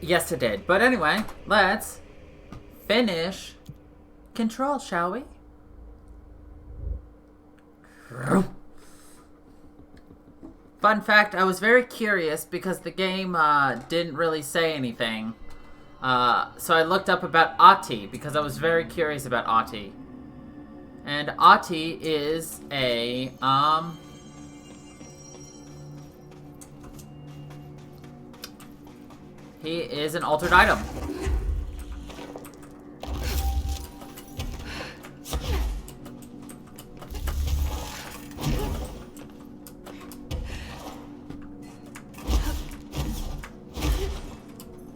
Yes, it did. But anyway, let's finish Control, shall we? Fun fact, I was very curious because the game didn't really say anything. So I looked up about Ati because I was very curious about Ati. And Ati is a, he is an altered item.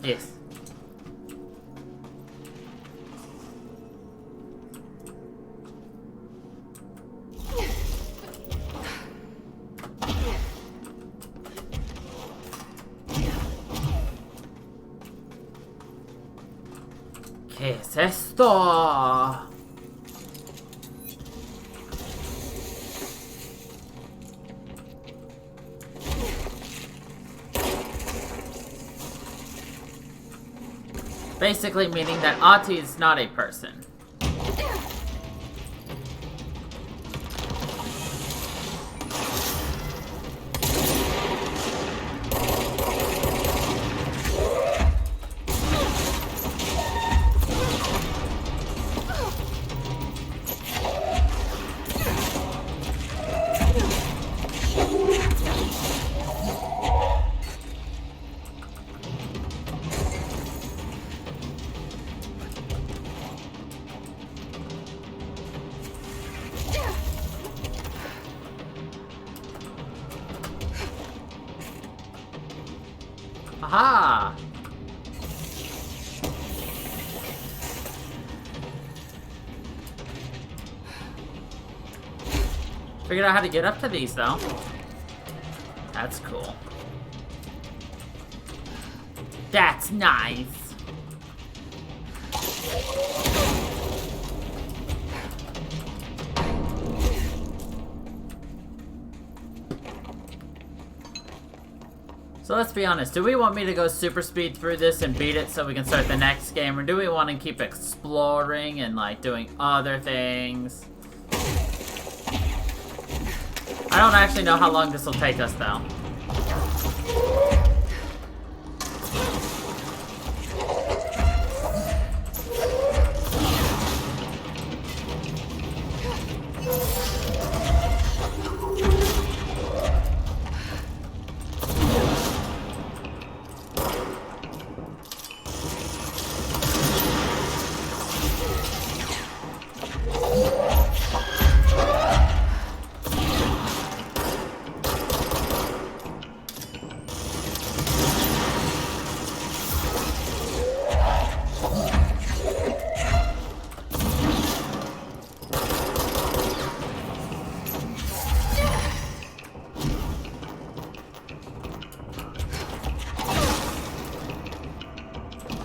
Yes. ¿Qué es esto? Basically meaning that Ati is not a person. Aha! Figured out how to get up to these, though. That's cool. That's nice. So let's be honest, do we want me to go super speed through this and beat it so we can start the next game, or do we want to keep exploring and like doing other things? I don't actually know how long this will take us though.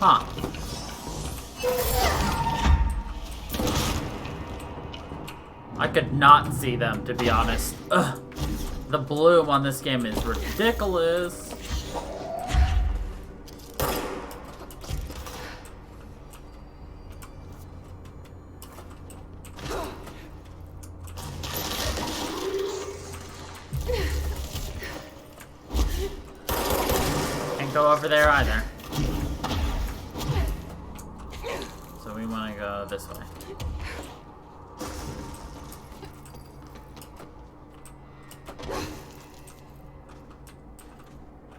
Huh. I could not see them, to be honest. Ugh. The bloom on this game is ridiculous. Can't go over there either. So we want to go this way.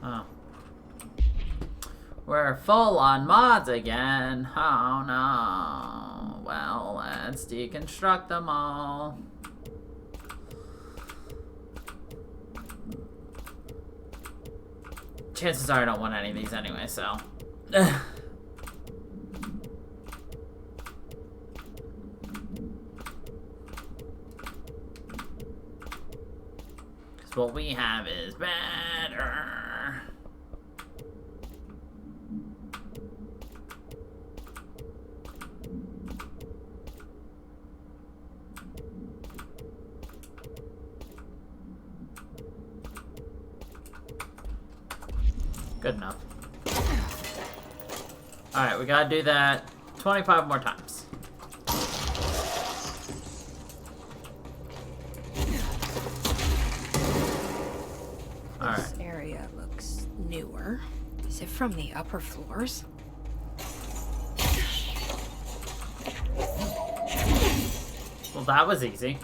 Oh. We're full on mods again. Oh no. Well, let's deconstruct them all. Chances are I don't want any of these anyway, so. Because what we have is better. Good enough. Alright, we gotta do that 25 more times. This area looks newer. Is it from the upper floors? Well, that was easy.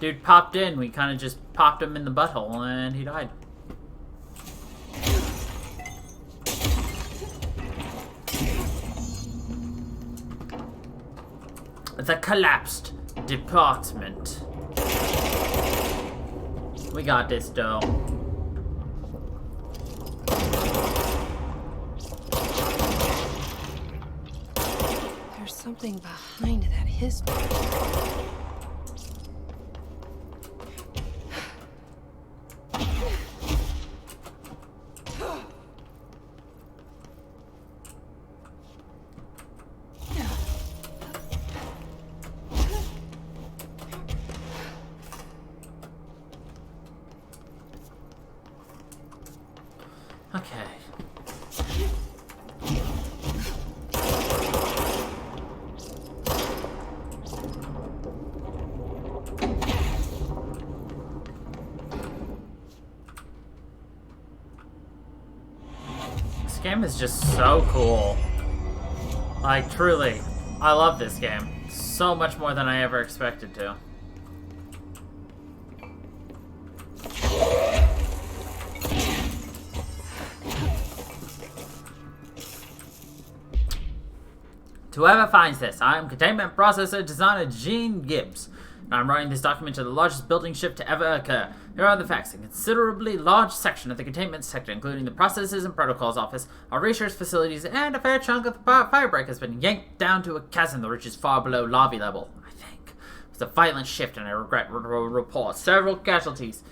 Dude popped in, we kind of just popped him in the butthole, and he died. The collapsed department. We got this, though. There's something behind that history. Okay. This game is just so cool. Like, truly, I love this game. So much more than I ever expected to. To whoever finds this, I am Containment Processor Designer Gene Gibbs, and I'm writing this document to the largest building shift to ever occur. Here are the facts. A considerably large section of the containment sector, including the Processes and Protocols Office, our research facilities, and a fair chunk of the firebreak has been yanked down to a chasm that reaches far below lobby level, I think. It was a violent shift, and I regret to report several casualties.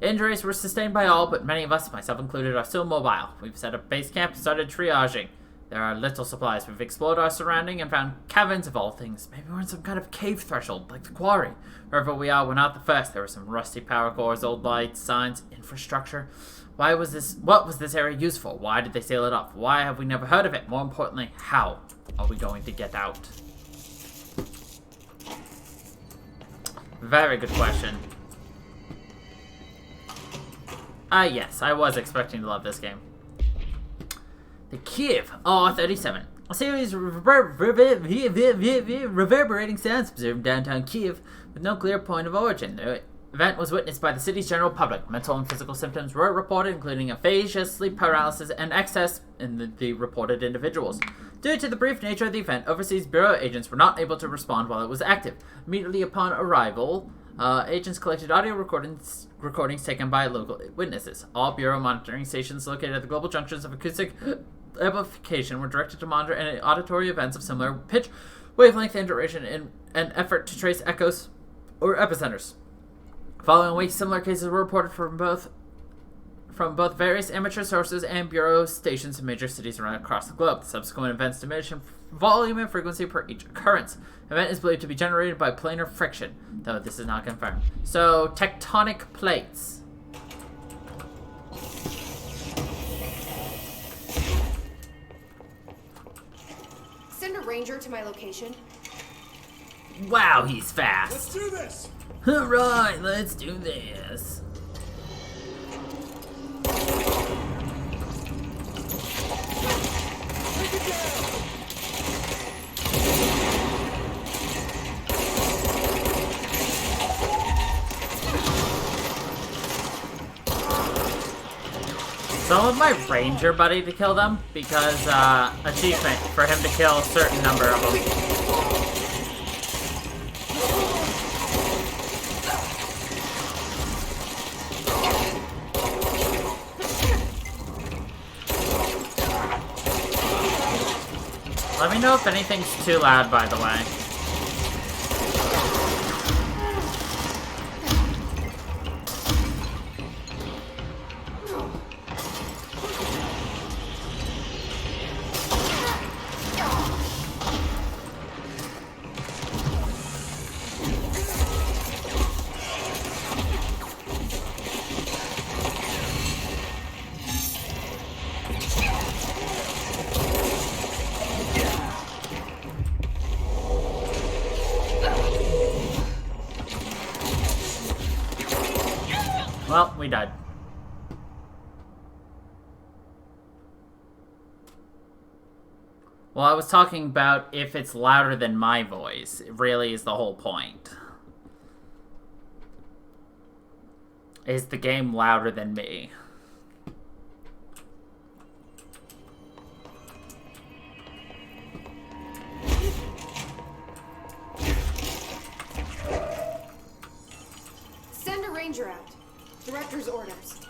Injuries were sustained by all, but many of us, myself included, are still mobile. We've set up base camp and started triaging. There are little supplies. We've explored our surrounding and found caverns of all things. Maybe we're in some kind of cave threshold, like the quarry. Wherever we are, we're not the first. There were some rusty power cores, old lights, signs, infrastructure. What was this area used for? Why did they seal it off? Why have we never heard of it? More importantly, how are we going to get out? Very good question. Yes, I was expecting to love this game. The Kiev R-37. A series of reverberating sounds observed in downtown Kiev with no clear point of origin. The event was witnessed by the city's general public. Mental and physical symptoms were reported, including aphasia, sleep paralysis, and excess in the reported individuals. Due to the brief nature of the event, overseas bureau agents were not able to respond while it was active. Immediately upon arrival, agents collected audio recordings taken by local witnesses. All bureau monitoring stations located at the global junctions of acoustic amplification were directed to monitor any auditory events of similar pitch, wavelength, and duration in an effort to trace echoes or epicenters. Following weeks, similar cases were reported from both various amateur sources and bureau stations in major cities around across the globe. The subsequent events diminish in volume and frequency per each occurrence. The event is believed to be generated by planar friction, though this is not confirmed. So, tectonic plates. Send a ranger to my location. Wow, he's fast. Let's do this! Alright, let's do this. Take it down! Some of my ranger buddy to kill them because achievement for him to kill a certain number of them. Let me know if anything's too loud, by the way. we died. Well, I was talking about if it's louder than my voice. It really is the whole point. Is the game louder than me? Send a ranger out. Director's orders.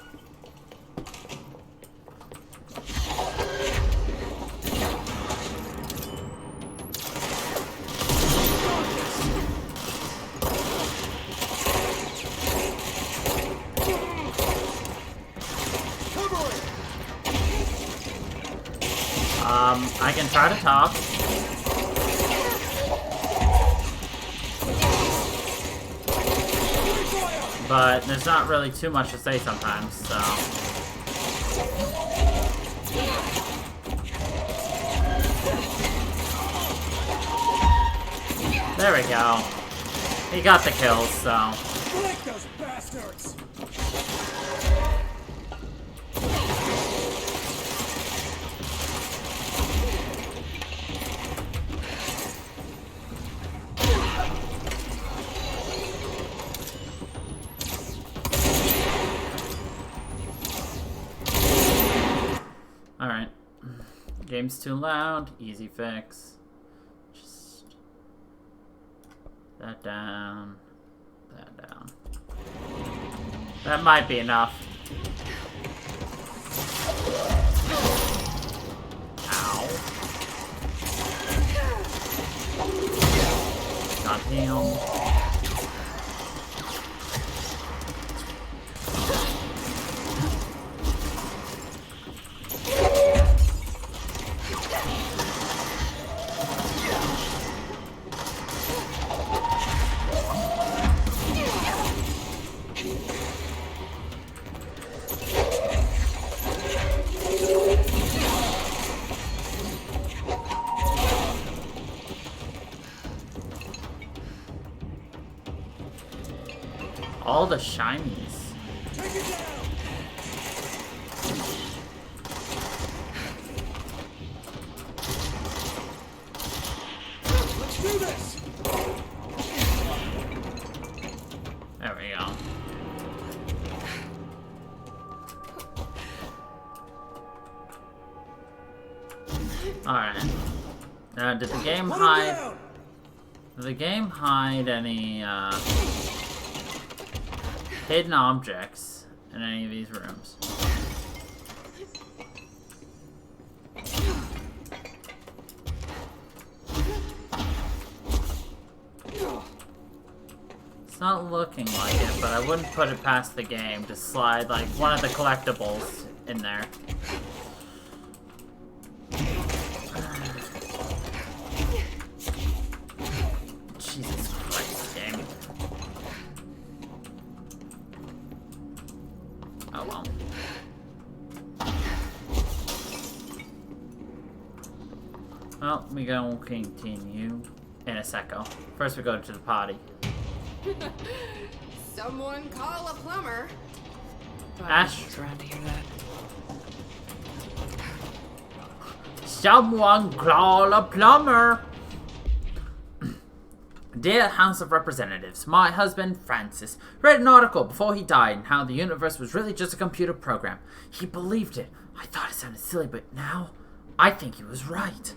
I can try to talk. But there's not really too much to say sometimes, so... There we go. He got the kills, so... Break those bastards! Alright. Game's too loud. Easy fix. Just... that down. That down. That might be enough. Ow. Got him. All the shinies. Take it down! Let's do this! There we go. Alright. Now, did the game Put 'em hide... down! Did the game hide any, hidden objects in any of these rooms? It's not looking like it, but I wouldn't put it past the game to slide, like, one of the collectibles in there. Jesus Christ, game. Oh well. Well, we gonna continue in a secco. First we go to the potty. Someone call a plumber. Ash. Around to hear that. Someone call a plumber! Dear House of Representatives, my husband, Francis, read an article before he died on how the universe was really just a computer program. He believed it. I thought it sounded silly, but now I think he was right.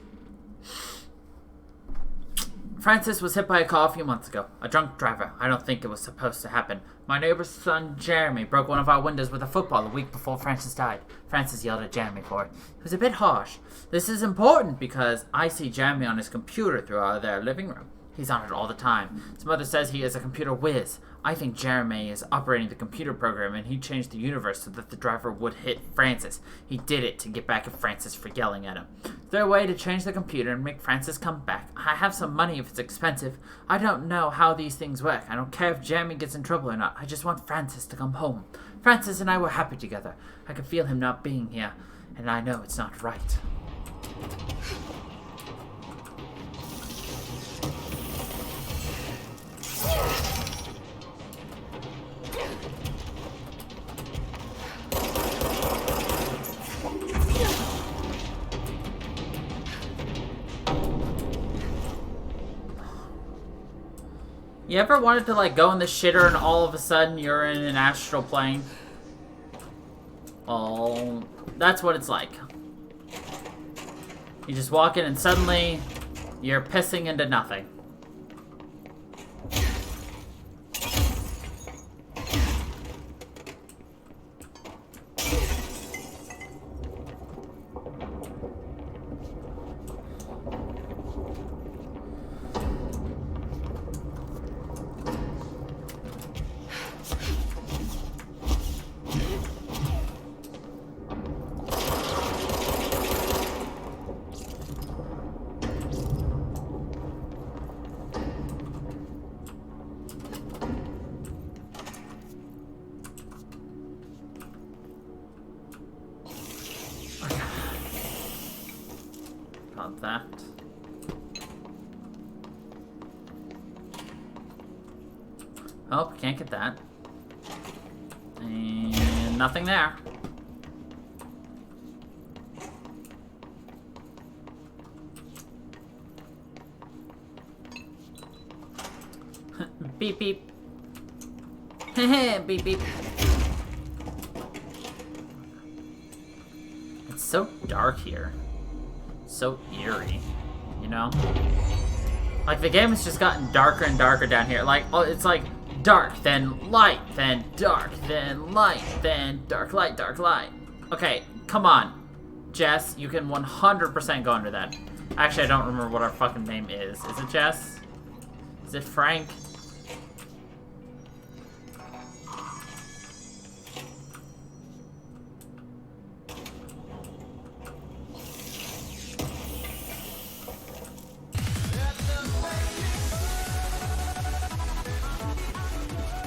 Francis was hit by a car a few months ago. A drunk driver. I don't think it was supposed to happen. My neighbor's son, Jeremy, broke one of our windows with a football a week before Francis died. Francis yelled at Jeremy for it. He was a bit harsh. This is important because I see Jeremy on his computer throughout their living room. He's on it all the time. His mother says he is a computer whiz. I think Jeremy is operating the computer program and he changed the universe so that the driver would hit Francis. He did it to get back at Francis for yelling at him. Is there a way to change the computer and make Francis come back? I have some money if it's expensive. I don't know how these things work. I don't care if Jeremy gets in trouble or not. I just want Francis to come home. Francis and I were happy together. I can feel him not being here, and I know it's not right. You ever wanted to, like, go in the shitter and all of a sudden you're in an astral plane? Oh, that's what it's like. You just walk in and suddenly you're pissing into nothing. About that. Oh, can't get that. And nothing there. Beep beep. Beep beep. It's so dark here. So eerie, you know? Like, the game has just gotten darker and darker down here. Like, oh, it's like dark, then light, then dark, then light, then dark light, dark light. Okay, come on. Jess, you can 100% go under that. Actually, I don't remember what our fucking name is. Is it Jess? Is it Frank?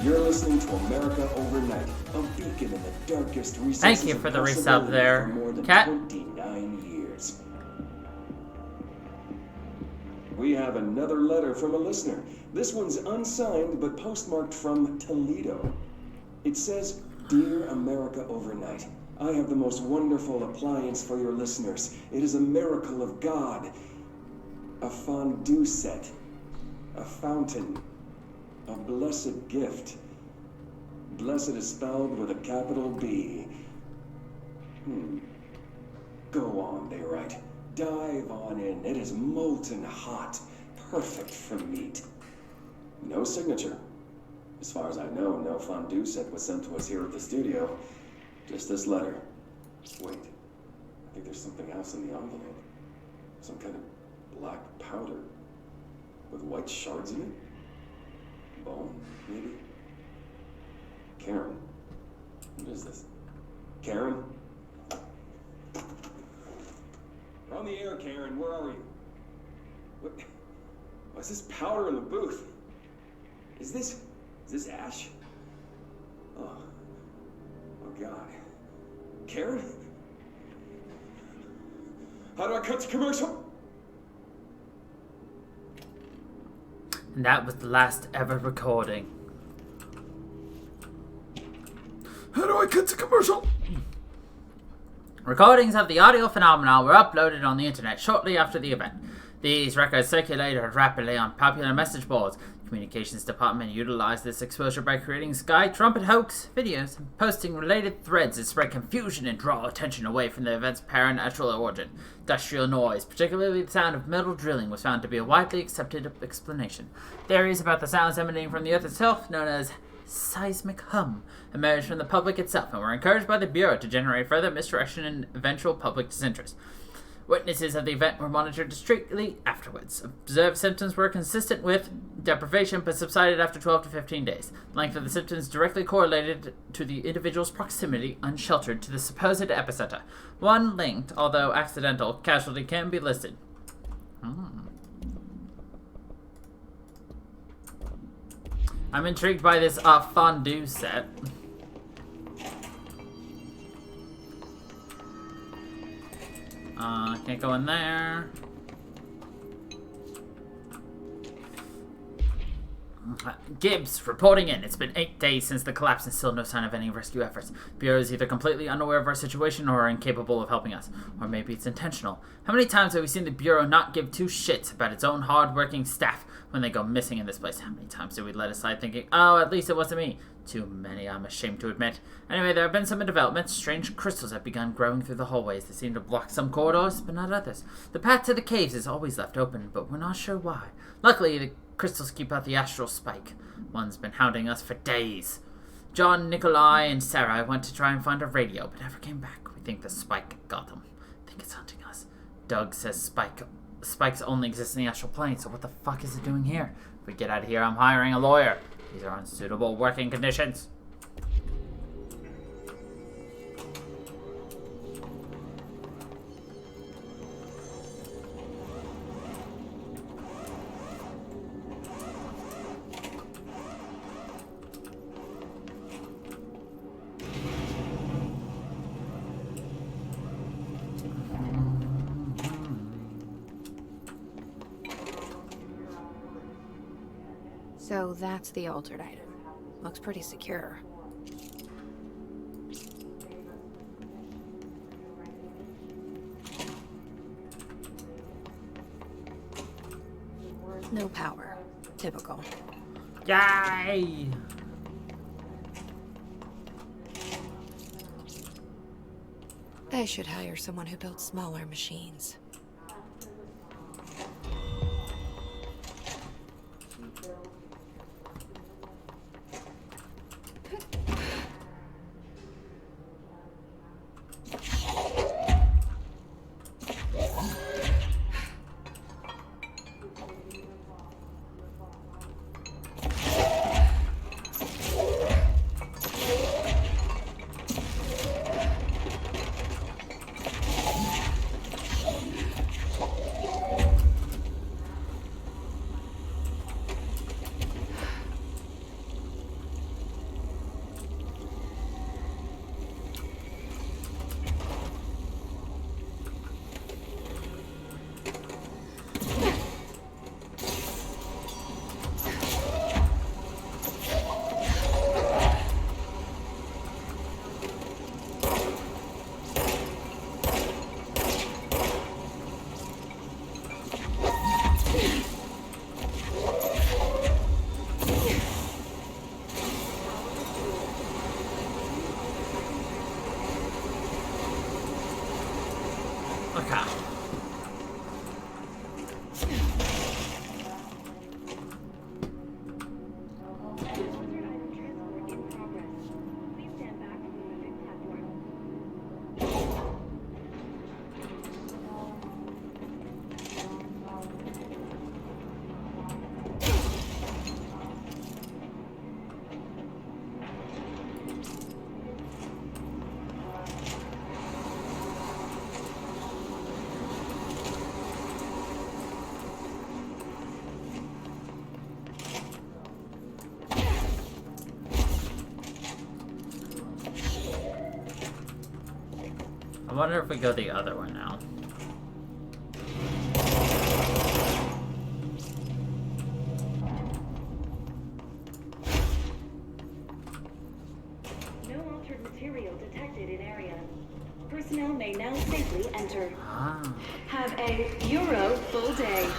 You're listening to America Overnight, a beacon in the darkest recesses. Thank you for the resub there, for more than Cat. 29 years. We have another letter from a listener. This one's unsigned, but postmarked from Toledo. It says, "Dear America Overnight, I have the most wonderful appliance for your listeners. It is a miracle of God. A fondue set. A fountain. A blessed gift. Blessed is spelled with a capital B. Go on, they write. Dive on in. It is molten hot. Perfect for meat. No signature. As far as I know, no fondue set was sent to us here at the studio. Just this letter. Wait. I think there's something else in the envelope. Some kind of black powder. With white shards in it? Bone, maybe? Karen. What is this? Karen? We're on the air, Karen. Where are you? What? What's this powder in the booth? Is this ash? Oh God. Karen? How do I cut to commercial? And that was the last ever recording. How do I cut to commercial? Recordings of the audio phenomenon were uploaded on the internet shortly after the event. These records circulated rapidly on popular message boards. The Communications Department utilized this exposure by creating Sky Trumpet hoax videos and posting related threads that spread confusion and draw attention away from the event's apparent natural origin. Industrial noise, particularly the sound of metal drilling, was found to be a widely accepted explanation. Theories about the sounds emanating from the Earth itself, known as seismic hum, emerged from the public itself and were encouraged by the Bureau to generate further misdirection and eventual public disinterest. Witnesses of the event were monitored discreetly afterwards. Observed symptoms were consistent with deprivation but subsided after 12 to 15 days. The length of the symptoms directly correlated to the individual's proximity, unsheltered, to the supposed epicenter. One linked, although accidental, casualty can be listed. I'm intrigued by this fondue set. Can't go in there. Gibbs, reporting in. It's been 8 days since the collapse and still no sign of any rescue efforts. Bureau is either completely unaware of our situation or incapable of helping us. Or maybe it's intentional. How many times have we seen the Bureau not give two shits about its own hard-working staff when they go missing in this place? How many times did we let aside thinking, oh, at least it wasn't me? Too many, I'm ashamed to admit. Anyway, there have been some developments. Strange crystals have begun growing through the hallways. They seem to block some corridors, but not others. The path to the caves is always left open, but we're not sure why. Luckily, the crystals keep out the astral spike. One's been hounding us for days. John, Nikolai, and Sarah went to try and find a radio, but never came back. We think the spike got them. I think it's hunting us. Doug says spikes only exist in the astral plane, so what the fuck is it doing here? If we get out of here, I'm hiring a lawyer. These are unsuitable working conditions. So that's the altered item. Looks pretty secure. No power. Typical. Yay! I should hire someone who builds smaller machines. I wonder if we go the other one now. No altered material detected in area. Personnel may now safely enter. Have a Euro full day.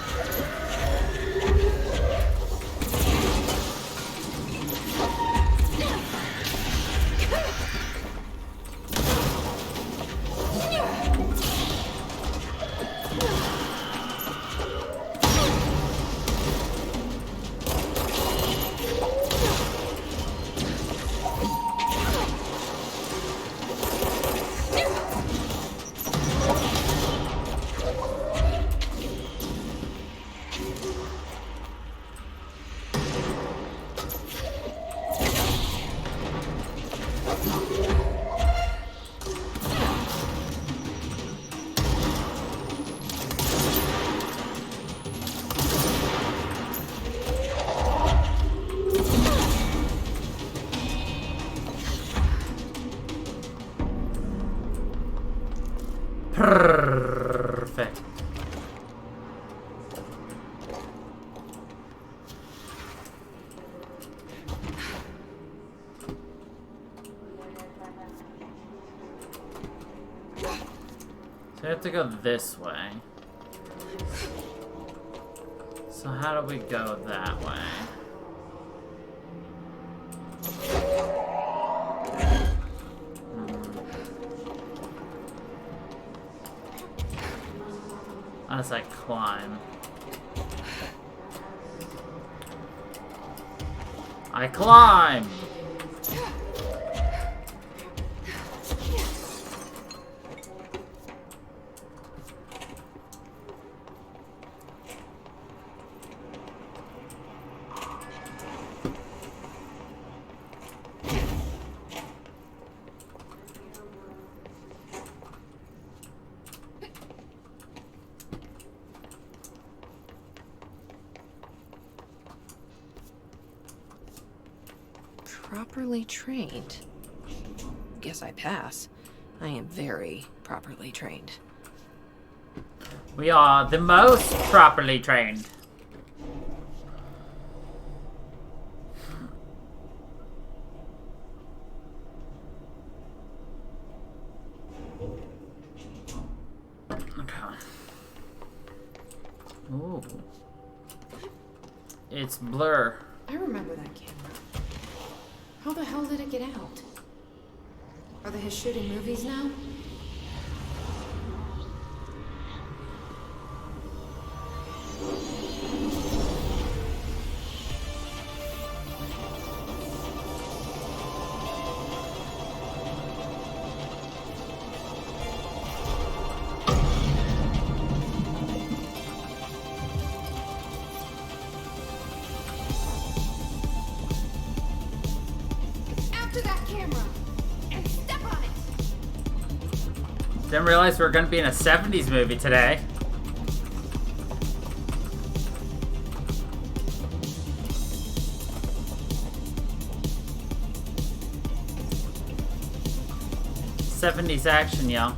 Perfect. So we have to go this way. So how do we go that way? As I climb. I climb! Properly trained. Guess I pass. I am very properly trained. We are the most properly trained. Okay. Ooh. It's Blur. I remember that camera. How the hell did it get out? Are they shooting movies now? After that camera! And step on it! Didn't realize we were gonna be in a 70s movie today. '70s action, y'all.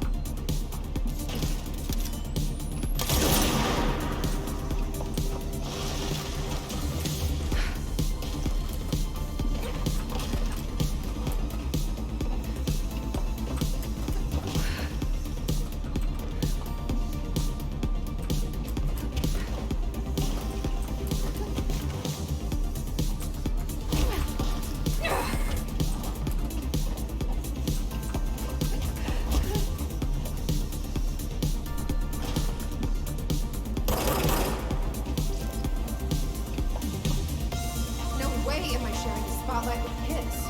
No way am I sharing the spotlight with Piss.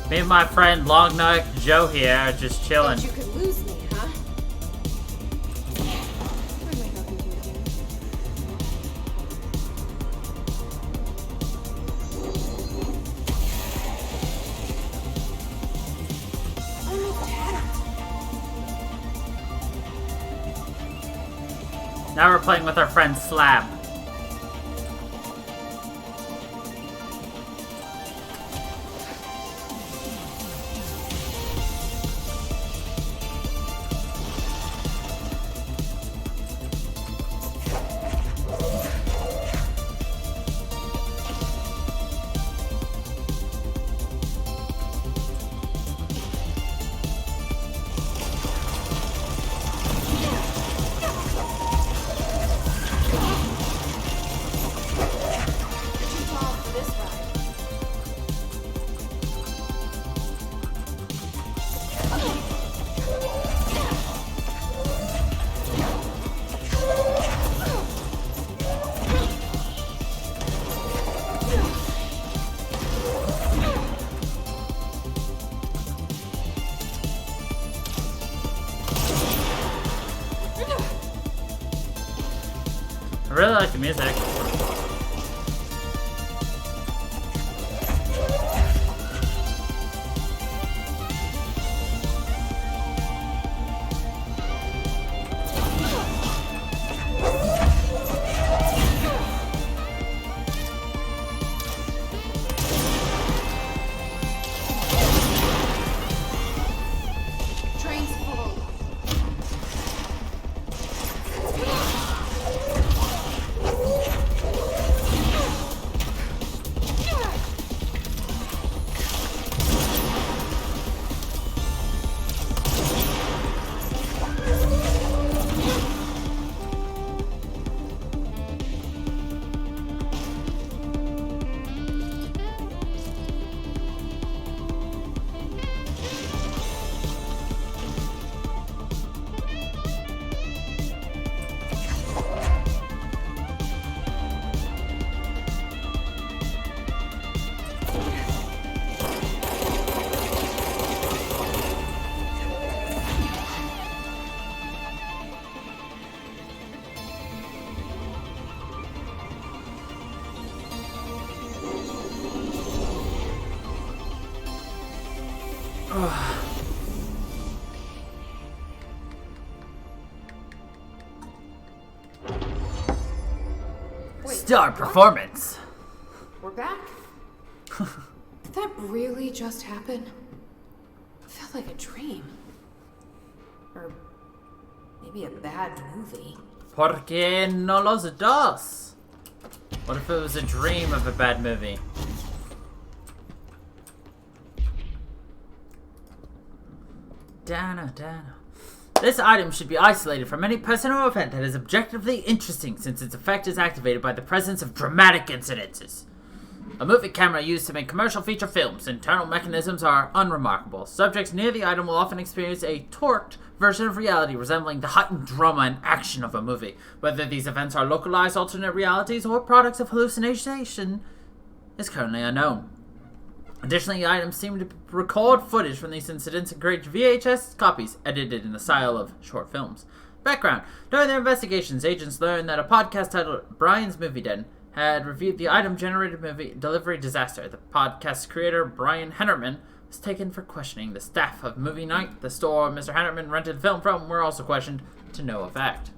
Me and my friend Long Neck Joe here are just chilling. Thought you could lose me, huh? Where'd my help you do again? Oh, no, Dad! Now we're playing with our friend Slab. really like the music. Train's full. Star performance. We're back? Did that really just happen? It felt like a dream. Or maybe a bad movie. ¿Por qué no los dos? What if it was a dream of a bad movie? Dana. This item should be isolated from any person or event that is objectively interesting, since its effect is activated by the presence of dramatic incidences. A movie camera used to make commercial feature films. Internal mechanisms are unremarkable. Subjects near the item will often experience a torqued version of reality resembling the heightened drama and action of a movie. Whether these events are localized alternate realities or products of hallucination is currently unknown. Additionally, items seem to record footage from these incidents and create VHS copies edited in the style of short films. Background. During their investigations, agents learned that a podcast titled Brian's Movie Den had reviewed the item-generated movie Delivery Disaster. The podcast's creator, Brian Hennerman, was taken for questioning. The staff of Movie Night, the store Mr. Hennerman rented the film from, were also questioned to no effect.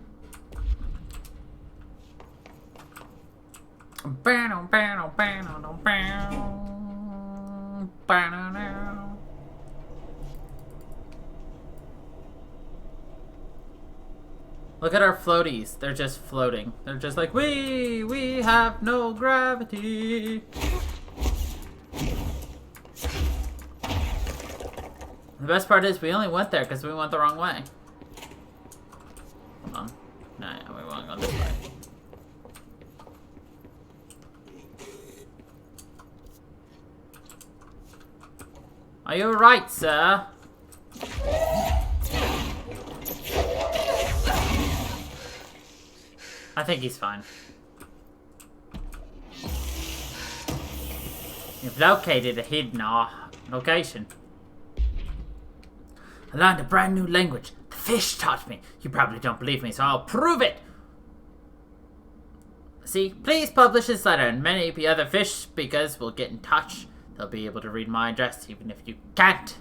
Look at our floaties. They're just floating. They're just like, we have no gravity. The best part is we only went there because we went the wrong way. Hold on. Nah, we want to go this way. Are you alright, sir? I think he's fine. You've located a hidden location. I learned a brand new language. The fish taught me. You probably don't believe me, so I'll prove it. See, please publish this letter, and many other fish speakers will get in touch. They'll be able to read my address, even if you can't.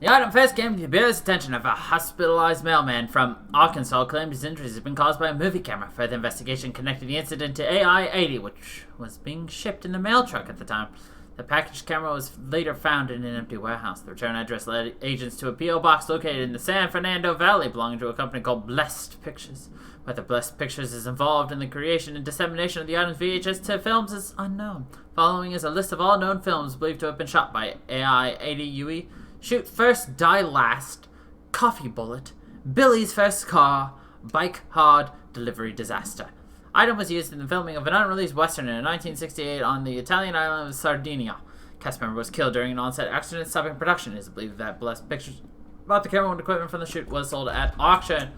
The item first came to the Bureau's attention of a hospitalized mailman from Arkansas who claimed his injuries had been caused by a movie camera. Further investigation connected the incident to AI-80, which was being shipped in the mail truck at the time. The packaged camera was later found in an empty warehouse. The return address led agents to a P.O. box located in the San Fernando Valley belonging to a company called Blessed Pictures. Whether Blessed Pictures is involved in the creation and dissemination of the item's VHS to films is unknown. Following is a list of all known films believed to have been shot by AI-80 UE. Shoot First, Die Last, Coffee Bullet, Billy's First Car, Bike Hard, Delivery Disaster. Item was used in the filming of an unreleased western in 1968 on the Italian island of Sardinia. Cast member was killed during an on-set accident stopping production. It is believed that blessed pictures about the camera and equipment from the shoot was sold at auction.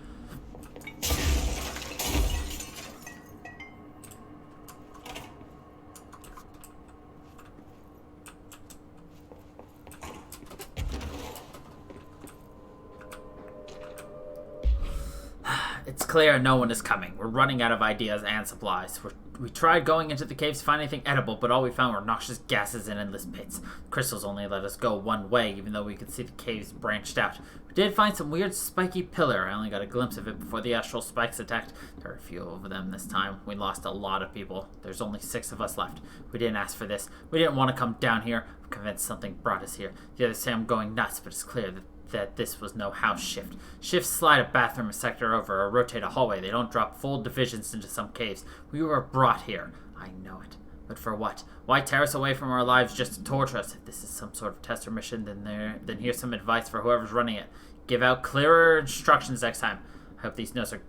It's clear no one is coming. We're running out of ideas and supplies. We tried going into the caves to find anything edible, but all we found were noxious gases and endless pits. Crystals only let us go one way, even though we could see the caves branched out. We did find some weird spiky pillar. I only got a glimpse of it before the astral spikes attacked. There are a few of them this time. We lost a lot of people. There's only 6 of us left. We didn't ask for this. We didn't want to come down here. I'm convinced something brought us here. The others say I'm going nuts, but it's clear that this was no house shift. Shifts slide a bathroom sector over or rotate a hallway. They don't drop full divisions into some caves. We were brought here. I know it. But for what? Why tear us away from our lives just to torture us? If this is some sort of test or mission, then here's some advice for whoever's running it. Give out clearer instructions next time. I hope these notes are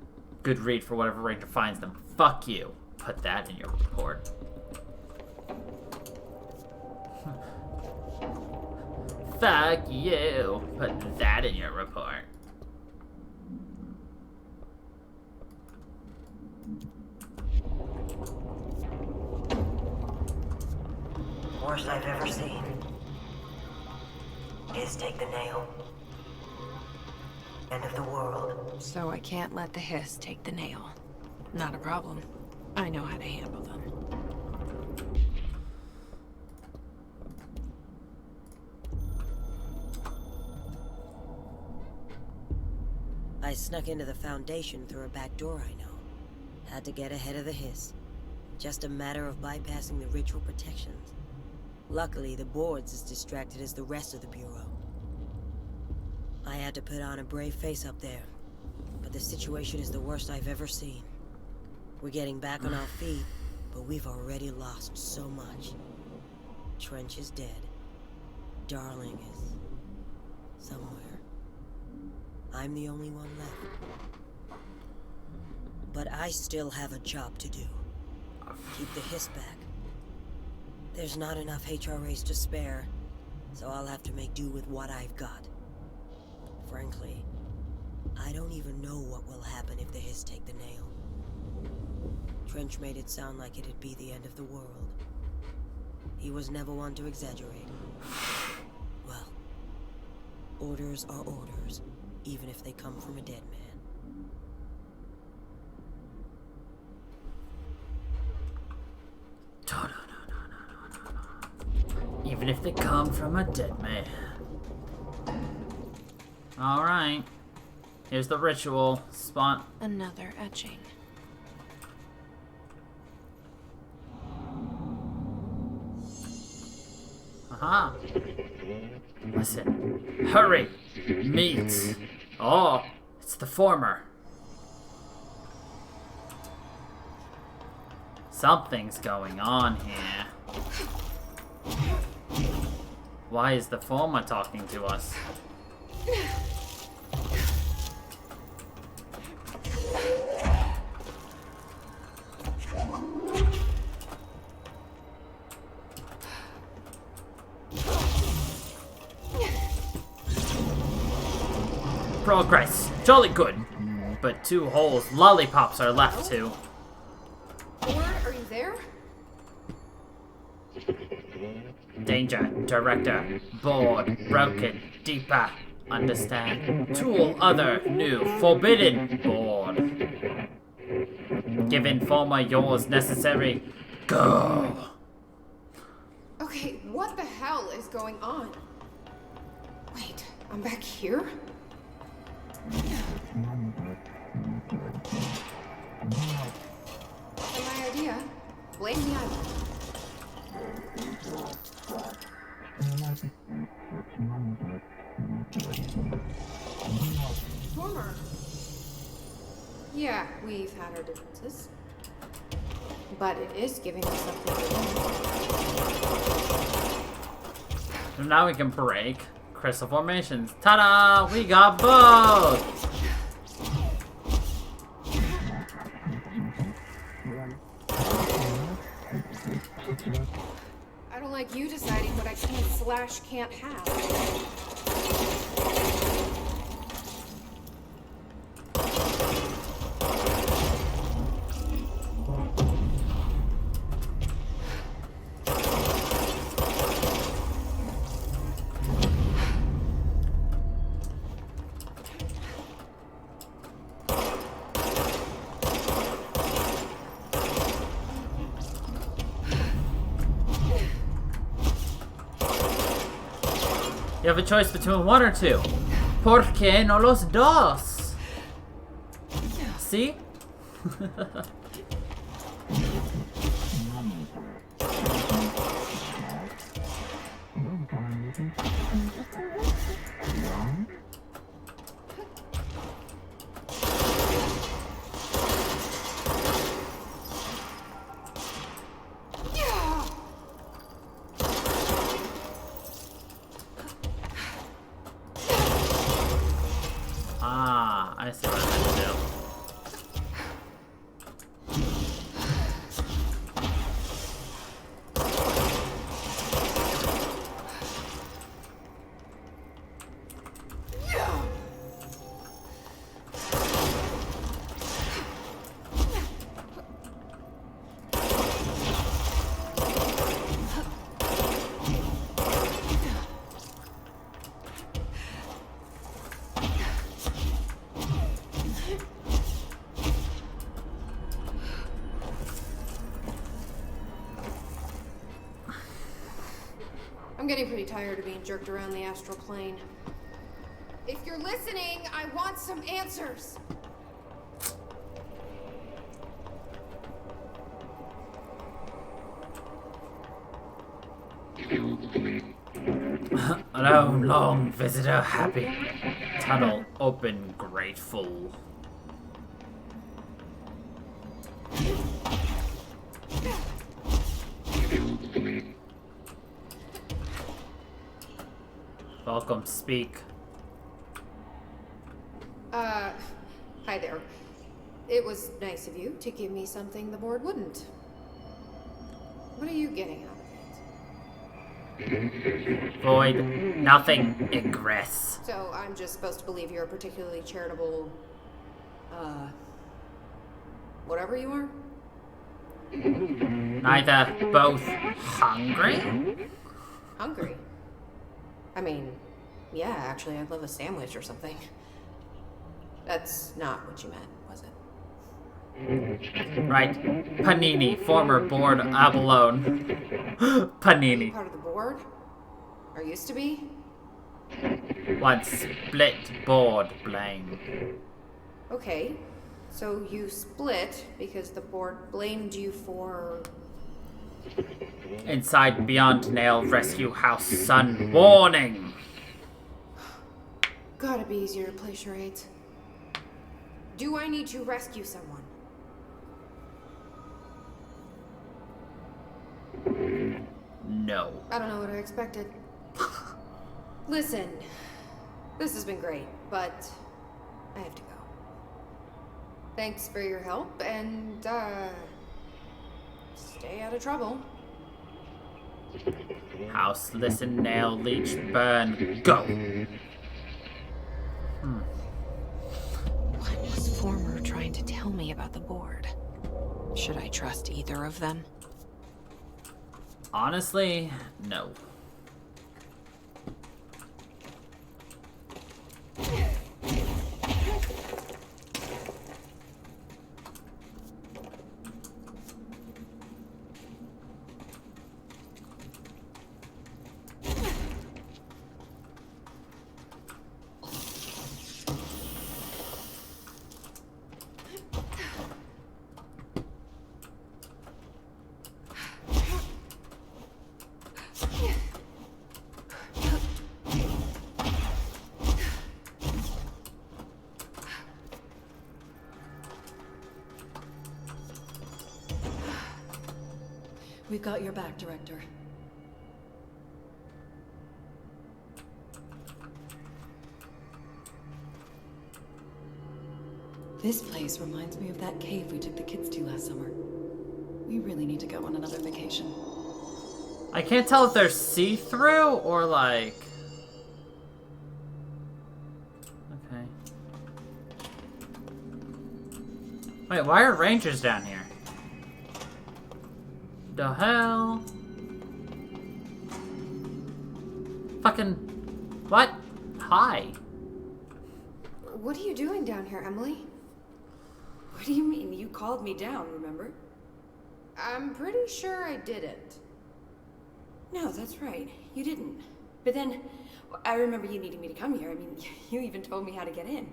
good read for whatever ranger finds them. Fuck you. Put that in your report. Fuck you. Put that in your report. Worst I've ever seen is take the nail. End of the world. So I can't let the hiss take the nail. Not a problem. I know how to handle them. I snuck into the Foundation through a back door I know. Had to get ahead of the hiss. Just a matter of bypassing the ritual protections. Luckily, the board's as distracted as the rest of the Bureau. I had to put on a brave face up there, but the situation is the worst I've ever seen. We're getting back on our feet, but we've already lost so much. Trench is dead. Darling is somewhere. I'm the only one left. But I still have a job to do. Keep the hiss back. There's not enough HRAs to spare, so I'll have to make do with what I've got. Frankly, I don't even know what will happen if the hiss take the nail. Trench made it sound like it'd be the end of the world. He was never one to exaggerate. Well, orders are orders, even if they come from a dead man. No. Even if they come from a dead man. Alright. Here's the ritual spot. Another etching. Aha. Listen. Hurry. Meet. Oh, it's the former. Something's going on here. Why is the former talking to us? Progress. Jolly good. But 2 holes lollipops are left to. Ford, are you there? Danger. Director. Board. Broken. Deeper. Understand. Tool. Other. New. Forbidden. Board. Give informer yours necessary. Go. Okay, what the hell is going on? Wait, I'm back here? Wasn't my idea. Blame the island. Former. Yeah, we've had our differences. But it is giving us something to do. So now we can break crystal formations. Ta-da! We got both! I don't like you deciding what I can't have. You have a choice between one or two. ¿Por qué no los dos? See? Ah, I see what I meant to do. I'm getting pretty tired of being jerked around the astral plane. If you're listening, I want some answers. Alone, long visitor, happy. Tunnel open, grateful. Welcome, speak. Hi there. It was nice of you to give me something the board wouldn't. What are you getting out of it? Void, nothing, ingress. So I'm just supposed to believe you're a particularly charitable, whatever you are? Neither, both. Hungry? Hungry? I mean, yeah, actually, I'd love a sandwich or something. That's not what you meant, was it? Right. Panini, former board abalone. Panini. Part of the board? Or used to be? Once split board blame. Okay, so you split because the board blamed you for... Inside Beyond Nail Rescue House Sun warning. Gotta be easier to play charades. Do I need to rescue someone? No. I don't know what I expected. Listen, this has been great, but I have to go. Thanks for your help, and, stay out of trouble. House, listen, nail, leech, burn, go. What was Former trying to tell me about the board? Should I trust either of them? Honestly, no. We've got your back, Director. This place reminds me of that cave we took the kids to last summer. We really need to go on another vacation. I can't tell if they're see-through or like... Okay. Wait, why are rangers down here? The hell? Fucking... What? Hi. What are you doing down here, Emily? What do you mean? You called me down, remember? I'm pretty sure I didn't. No, that's right. You didn't. But then, I remember you needing me to come here. I mean, you even told me how to get in.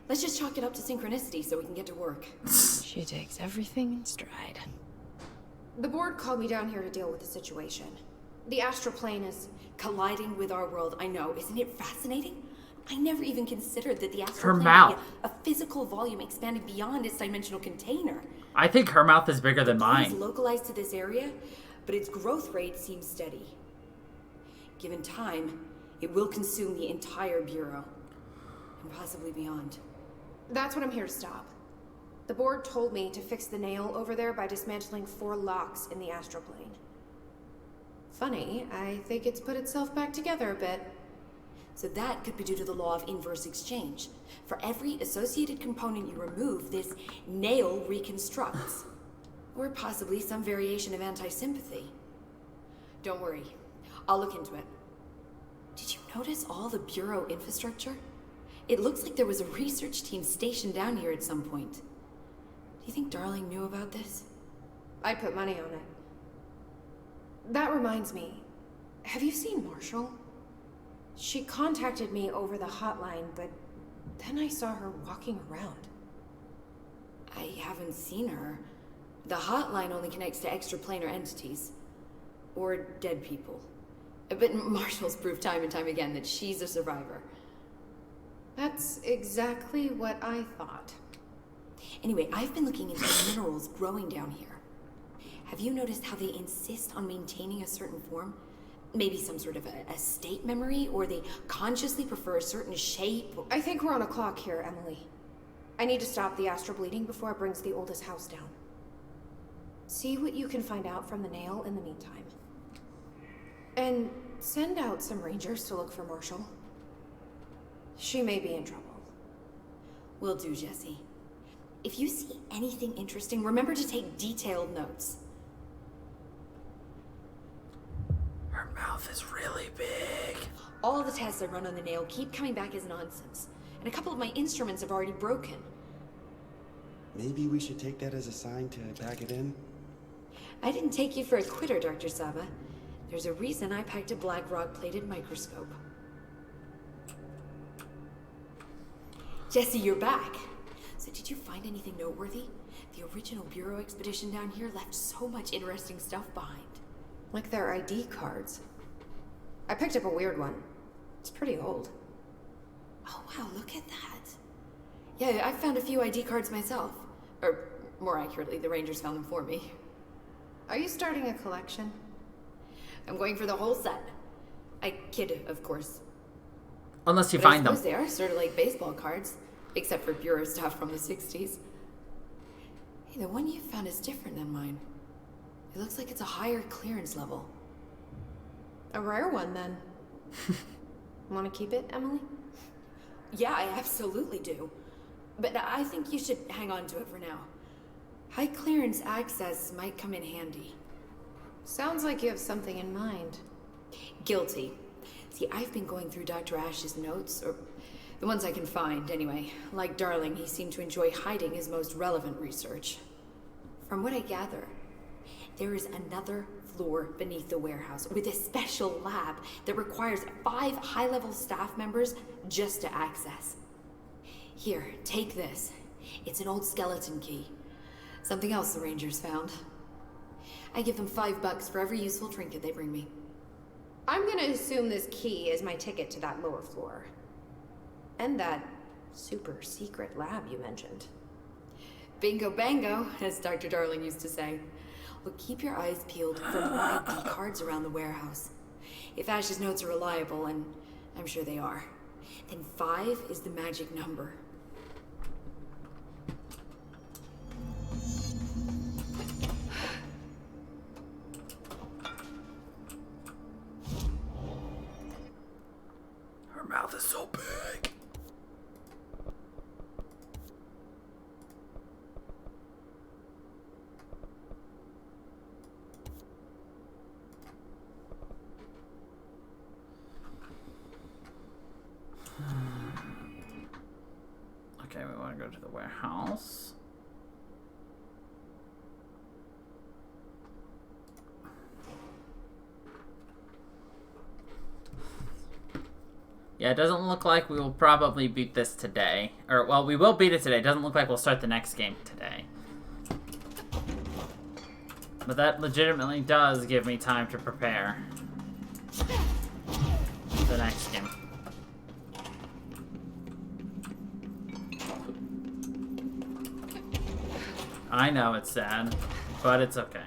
Let's just chalk it up to synchronicity so we can get to work. She takes everything in stride. The board called me down here to deal with the situation. The astral plane is... Colliding with our world, I know. Isn't it fascinating? I never even considered that the astral Her plane mouth. could be a physical volume expanded beyond its dimensional container. I think her mouth is bigger than It's mine. localized to this area, but its growth rate seems steady. Given time, it will consume the entire Bureau, and possibly beyond. That's what I'm here to stop. The board told me to fix the nail over there by dismantling 4 locks in the astral plane. Funny, I think it's put itself back together a bit. So that could be due to the law of inverse exchange. For every associated component you remove, this nail reconstructs. Or possibly some variation of anti-sympathy. Don't worry, I'll look into it. Did you notice all the Bureau infrastructure? It looks like there was a research team stationed down here at some point. Do you think Darling knew about this? I'd put money on it. That reminds me, have you seen Marshall? She contacted me over the hotline, but then I saw her walking around. I haven't seen her. The hotline only connects to extraplanar entities. Or dead people. But Marshall's proved time and time again that she's a survivor. That's exactly what I thought. Anyway, I've been looking into the minerals growing down here. Have you noticed how they insist on maintaining a certain form? Maybe some sort of a state memory, or they consciously prefer a certain shape? I think we're on a clock here, Emily. I need to stop the astral bleeding before it brings the oldest house down. See what you can find out from the nail in the meantime. And send out some rangers to look for Marshall. She may be in trouble. Will do, Jesse. If you see anything interesting, remember to take detailed notes. Her mouth is really big. All the tests I run on the nail keep coming back as nonsense. And a couple of my instruments have already broken. Maybe we should take that as a sign to pack it in? I didn't take you for a quitter, Dr. Saba. There's a reason I packed a black rock-plated microscope. Jesse, you're back. So did you find anything noteworthy? The original Bureau expedition down here left so much interesting stuff behind. Like their ID cards. I picked up a weird one. It's pretty old. Oh wow, look at that. Yeah, I found a few ID cards myself. Or, more accurately, the Rangers found them for me. Are you starting a collection? I'm going for the whole set. I kid, of course. Unless you But find I them. suppose they are sort of like baseball cards, except for Bureau stuff from the 60s. Hey, the one you found is different than mine. It looks like it's a higher clearance level. A rare one, then. Want to keep it, Emily? Yeah, I absolutely do. But I think you should hang on to it for now. High clearance access might come in handy. Sounds like you have something in mind. Guilty. See, I've been going through Dr. Ash's notes, or the ones I can find, anyway. Like Darling, he seemed to enjoy hiding his most relevant research. From what I gather, there is another floor beneath the warehouse with a special lab that requires 5 high-level staff members just to access. Here, take this. It's an old skeleton key. Something else the Rangers found. I give them $5 for every useful trinket they bring me. I'm gonna assume this key is my ticket to that lower floor. And that super secret lab you mentioned. Bingo bango, as Dr. Darling used to say. Well, keep your eyes peeled for more ID cards around the warehouse. If Ash's notes are reliable, and I'm sure they are, then 5 is the magic number. mouth is so big. Okay, we want to go to the warehouse. Yeah, it doesn't look like we will probably beat this today. Or, well, we will beat it today. It doesn't look like we'll start the next game today. But that legitimately does give me time to prepare the next game. I know it's sad, but it's okay.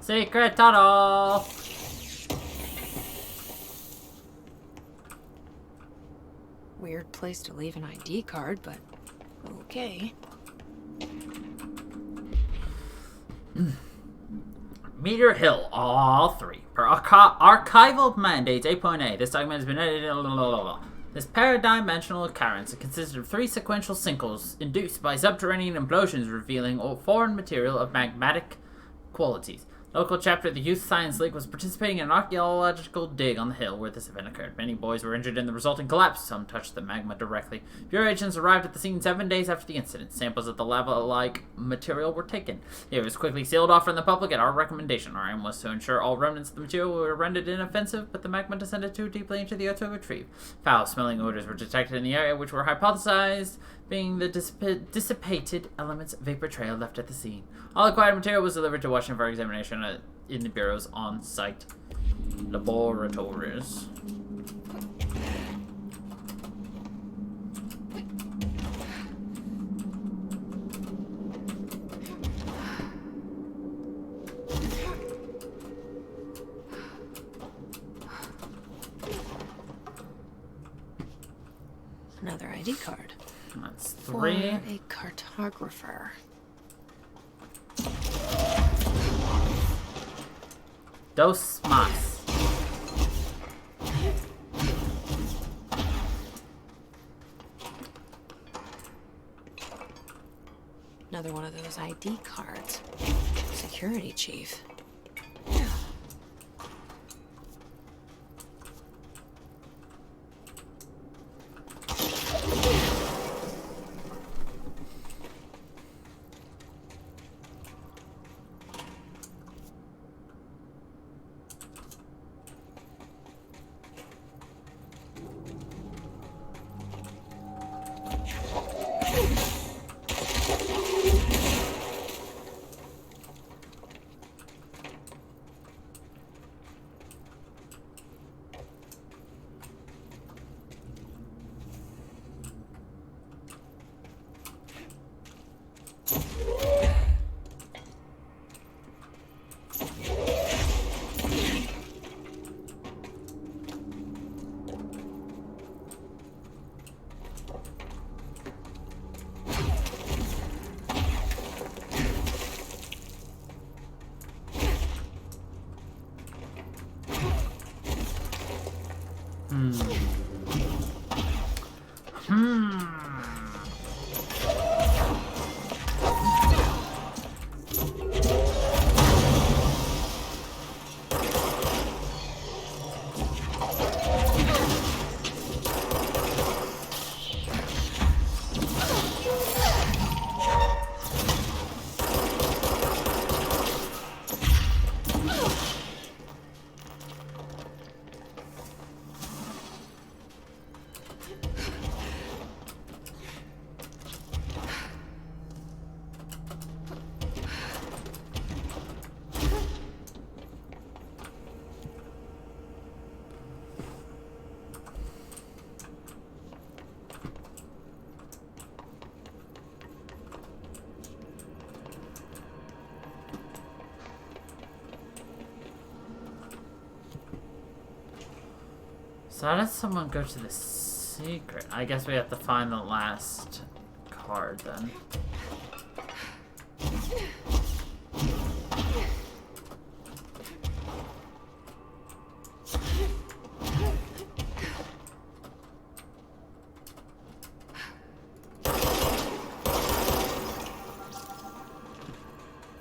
Secret tunnel! Weird place to leave an ID card, but okay. Meteor Hill, all 3. Per archival mandates 8.8, this document has been edited. This paradigm-dimensional occurrence consisted of 3 sequential sinkholes induced by subterranean implosions revealing foreign material of magmatic qualities. Local chapter of the Youth Science League was participating in an archaeological dig on the hill where this event occurred. Many boys were injured in the resulting collapse. Some touched the magma directly. Bureau agents arrived at the scene 7 days after the incident. Samples of the lava-like material were taken. It was quickly sealed off from the public at our recommendation. Our aim was to ensure all remnants of the material were rendered inoffensive, but the magma descended too deeply into the earth to retrieve. Foul-smelling odors were detected in the area, which were hypothesized being the dissipated elements vapor trail left at the scene. All acquired material was delivered to Washington for examination in the Bureau's on-site laboratories. Another ID card. That's 3. For a cartographer. Dos más. Another one of those ID cards. Security chief. So how does someone go to the secret? I guess we have to find the last card then.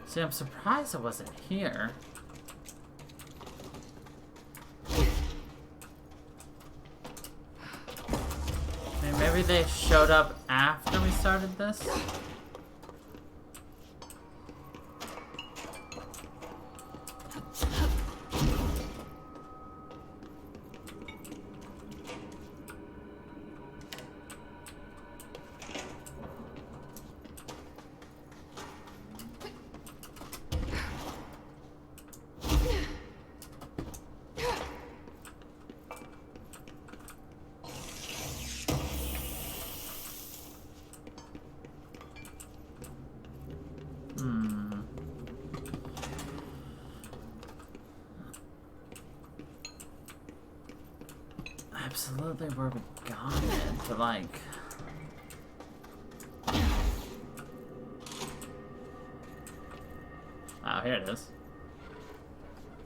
See, I'm surprised it wasn't here. Maybe they showed up after we started this? Absolutely where we got it, but like... Oh, here it is.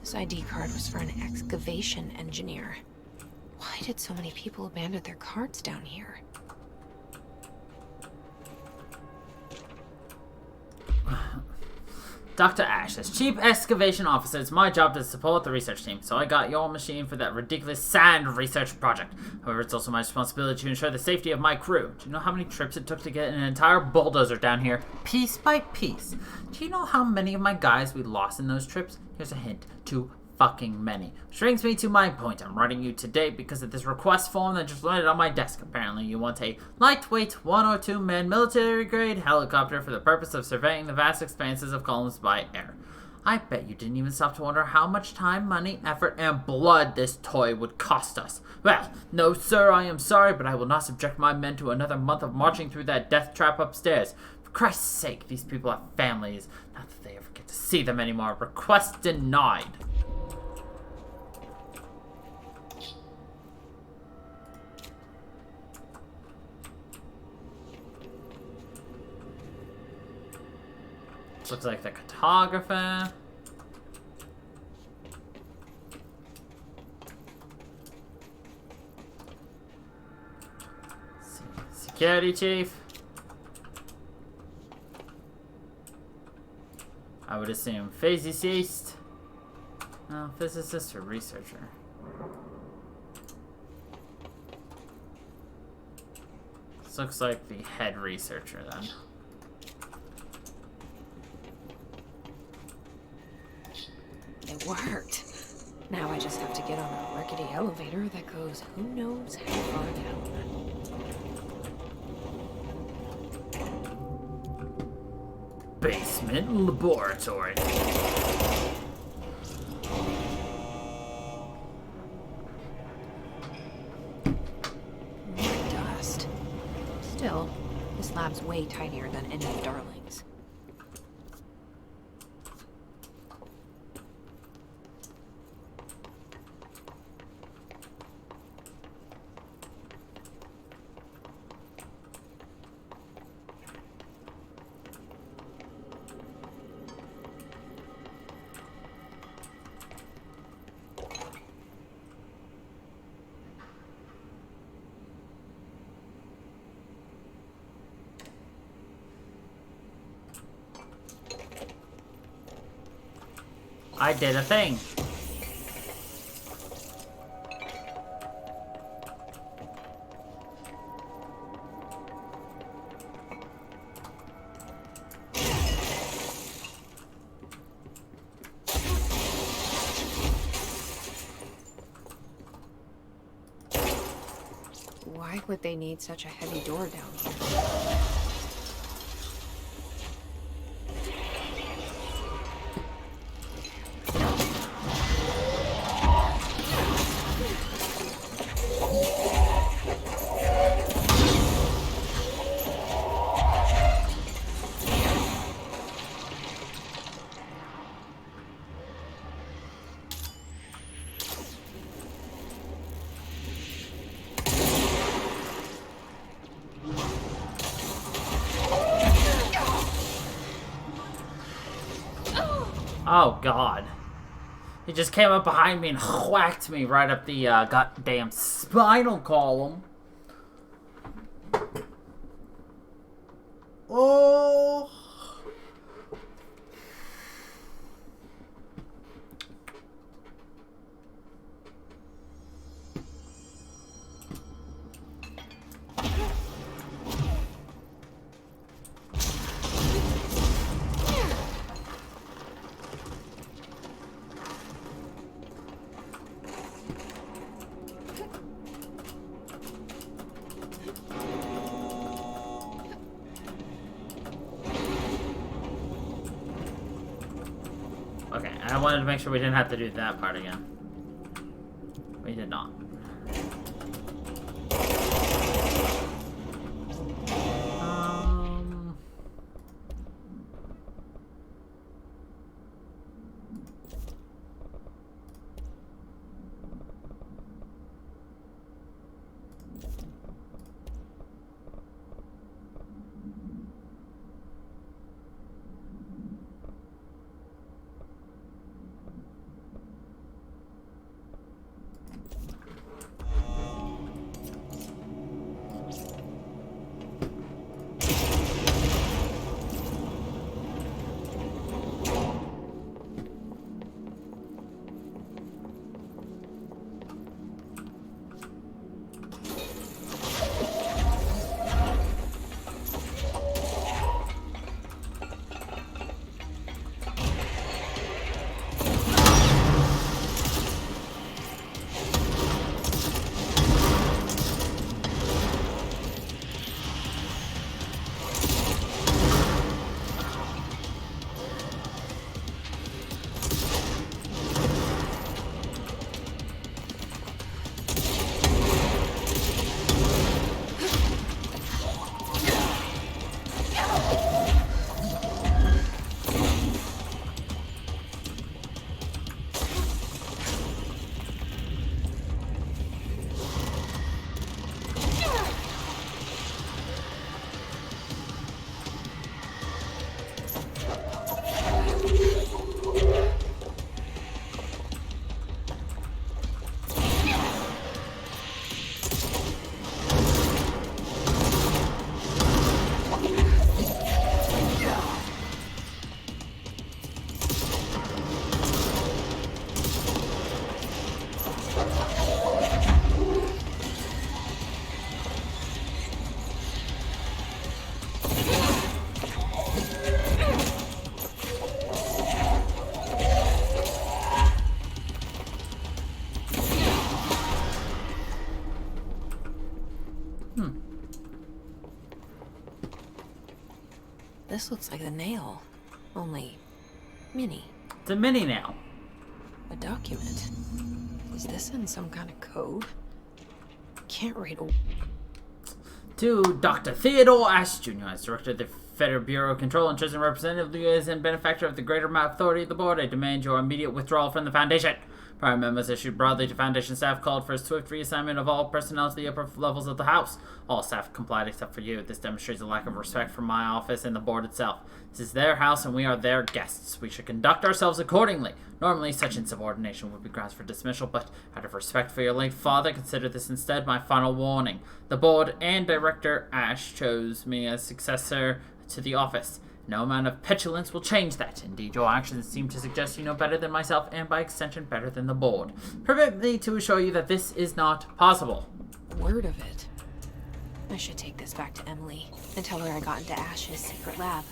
This ID card was for an excavation engineer. Why did so many people abandon their cards down here? Dr. Ash, as Chief Excavation Officer, it's my job to support the research team, so I got your machine for that ridiculous sand research project. However, it's also my responsibility to ensure the safety of my crew. Do you know how many trips it took to get an entire bulldozer down here, piece by piece? Do you know how many of my guys we lost in those trips? Here's a hint. Too fucking many. Which brings me to my point. I'm writing you today because of this request form that just landed on my desk. Apparently, you want a lightweight 1 or 2 man military-grade helicopter for the purpose of surveying the vast expanses of Columns by air. I bet you didn't even stop to wonder how much time, money, effort, and blood this toy would cost us. Well, no sir, I am sorry, but I will not subject my men to another month of marching through that death trap upstairs. For Christ's sake, these people have families. Not that they ever get to see them anymore. Request denied. Looks like the cartographer. Security chief. I would assume physicist. No, physicist or researcher. This looks like the head researcher then. It worked. Now I just have to get on a rickety elevator that goes who knows how far down. Basement laboratory. More dust. Still, this lab's way tinier than any of Darling's. I did a thing. Why would they need such a heavy door down here? Oh, God. He just came up behind me and whacked me right up the goddamn spinal column. Oh. Okay, I wanted to make sure we didn't have to do that part again. We did not. This looks like the nail, only mini. It's a mini nail. A document. Is this in some kind of code? Can't read. To Dr. Theodore Ash Jr., as Director of the Federal Bureau of Control and Chosen Representative, liaison, and benefactor of the greater authority of the board, I demand your immediate withdrawal from the Foundation. Prior memos issued broadly to Foundation staff called for a swift reassignment of all personnel to the upper levels of the House. All staff complied except for you. This demonstrates a lack of respect for my office and the board itself. This is their house and we are their guests. We should conduct ourselves accordingly. Normally, such insubordination would be grounds for dismissal, but out of respect for your late father, consider this instead my final warning. The board and Director Ash chose me as successor to the office. No amount of petulance will change that. Indeed, your actions seem to suggest you know better than myself, and by extension, better than the board. Permit me to assure you that this is not possible. Word of it. I should take this back to Emily and tell her I got into Ash's secret lab.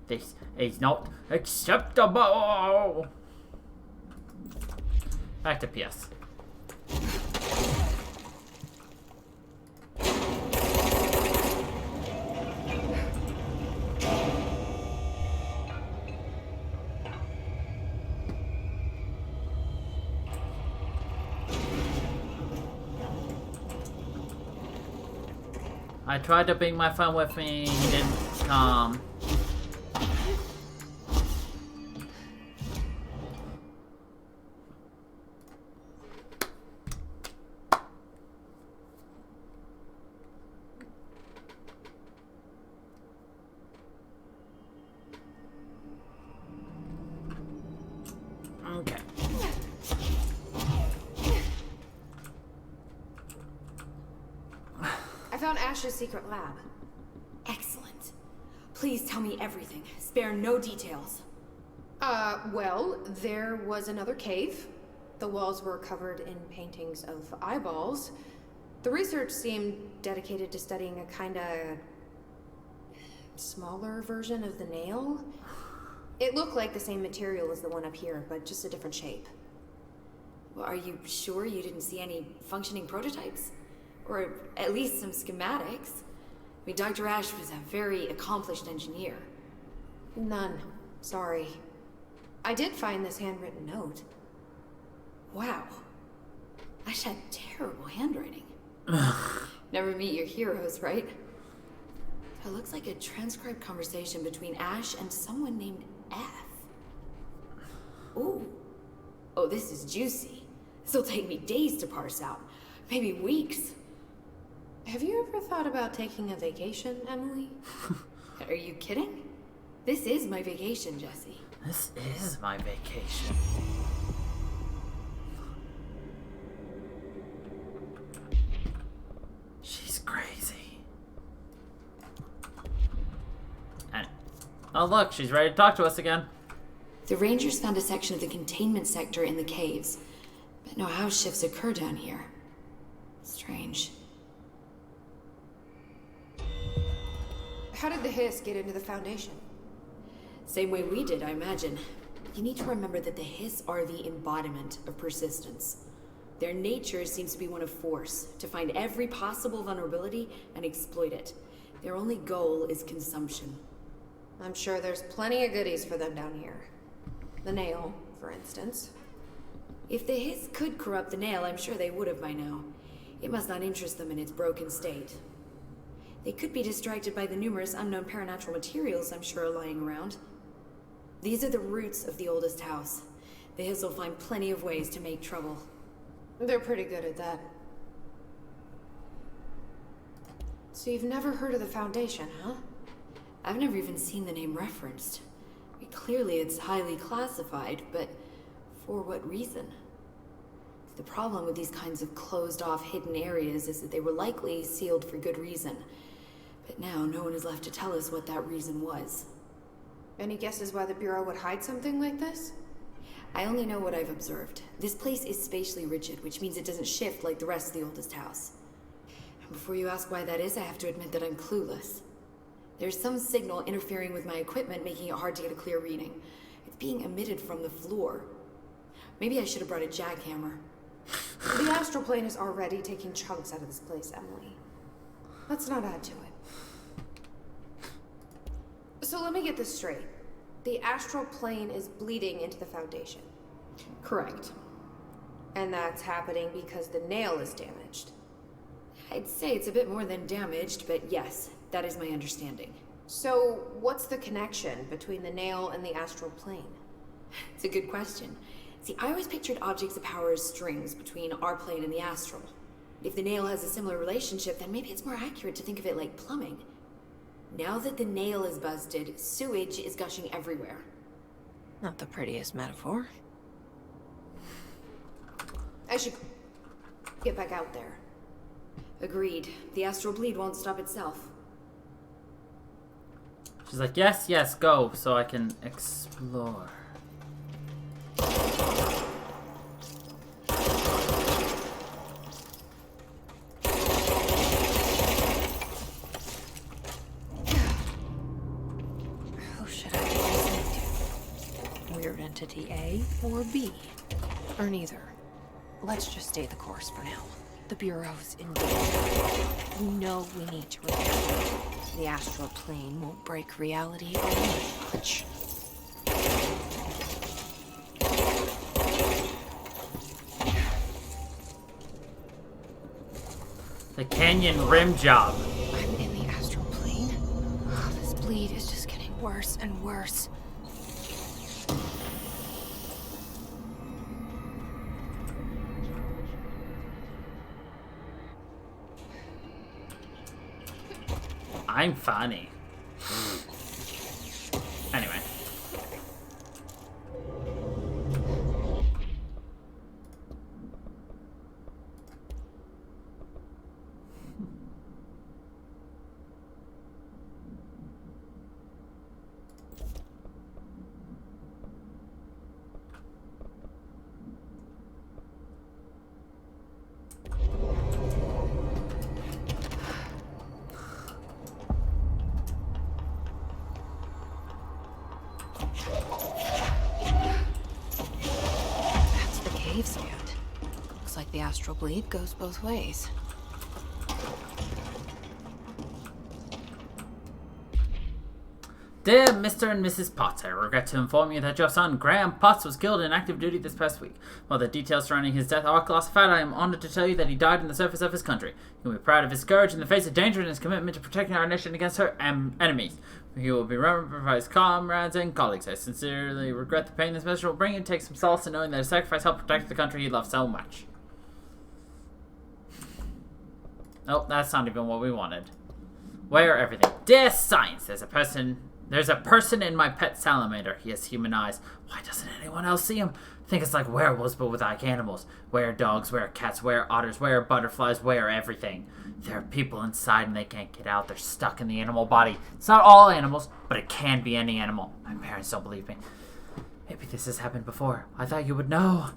This is not acceptable. Back to PS. I tried to bring my phone with me, he didn't come. Ash's secret lab. Excellent. Please tell me everything. Spare no details. Well, there was another cave. The walls were covered in paintings of eyeballs. The research seemed dedicated to studying a kinda smaller version of the nail. It looked like the same material as the one up here, but just a different shape. Well, are you sure you didn't see any functioning prototypes? Or at least some schematics? I mean, Dr. Ash was a very accomplished engineer. None. Sorry. I did find this handwritten note. Wow. Ash had terrible handwriting. Never meet your heroes, right? It looks like a transcribed conversation between Ash and someone named F. Ooh. Oh, this is juicy. This'll take me days to parse out. Maybe weeks. Have you ever thought about taking a vacation, Emily? Are you kidding? This is my vacation, Jesse. This is my vacation. She's crazy. And oh look, she's ready to talk to us again. The Rangers found a section of the containment sector in the caves, but no house shifts occur down here. Strange. How did the Hiss get into the Foundation? Same way we did, I imagine. You need to remember that the Hiss are the embodiment of persistence. Their nature seems to be one of force, to find every possible vulnerability and exploit it. Their only goal is consumption. I'm sure there's plenty of goodies for them down here. The nail, for instance. If the Hiss could corrupt the nail, I'm sure they would have by now. It must not interest them in its broken state. They could be distracted by the numerous unknown paranatural materials I'm sure are lying around. These are the roots of the oldest house. The Hiss will find plenty of ways to make trouble. They're pretty good at that. So you've never heard of the Foundation, huh? I've never even seen the name referenced. I mean, clearly it's highly classified, but for what reason? The problem with these kinds of closed-off hidden areas is that they were likely sealed for good reason. But now no one is left to tell us what that reason was. Any guesses why the Bureau would hide something like this? I only know what I've observed. This place is spatially rigid, which means it doesn't shift like the rest of the oldest house. And before you ask why that is, I have to admit that I'm clueless. There's some signal interfering with my equipment, making it hard to get a clear reading. It's being emitted from the floor. Maybe I should have brought a jackhammer. The astral plane is already taking chunks out of this place, Emily. Let's not add to it. So let me get this straight. The astral plane is bleeding into the Foundation. Correct. And that's happening because the nail is damaged. I'd say it's a bit more than damaged, but yes, that is my understanding. So what's the connection between the nail and the astral plane? It's a good question. See, I always pictured objects of power as strings between our plane and the astral. If the nail has a similar relationship, then maybe it's more accurate to think of it like plumbing. Now that the nail is busted, sewage is gushing everywhere. Not the prettiest metaphor. I should get back out there. Agreed. The astral bleed won't stop itself. She's like, yes, yes, go, so I can explore. Who should I be listening to? Weird entity A or B? Or neither. Let's just stay the course for now. The Bureau's in danger. We know we need to repair. The astral plane won't break reality all much. The canyon rim job. I'm in the astral plane. Oh, this bleed is just getting worse and worse. I'm funny. Anyway. gravesand. Looks like the astral bleed goes both ways. Dear Mr. and Mrs. Potts, I regret to inform you that your son, Graham Potts, was killed in active duty this past week. While the details surrounding his death are classified, I am honored to tell you that he died in the service of his country. He will be proud of his courage in the face of danger and his commitment to protecting our nation against her enemies. He will be remembered by his comrades and colleagues. I sincerely regret the pain this message will bring you. Take some solace in knowing that his sacrifice helped protect the country he loved so much. Oh, that's not even what we wanted. Where everything. Dear Science, there's a person in my pet salamander. He has human eyes. Why doesn't anyone else see him? I think it's like werewolves, but with like animals. Where dogs, where cats, where otters, where butterflies, where everything. There are people inside and they can't get out. They're stuck in the animal body. It's not all animals, but it can be any animal. My parents don't believe me. Maybe this has happened before. I thought you would know.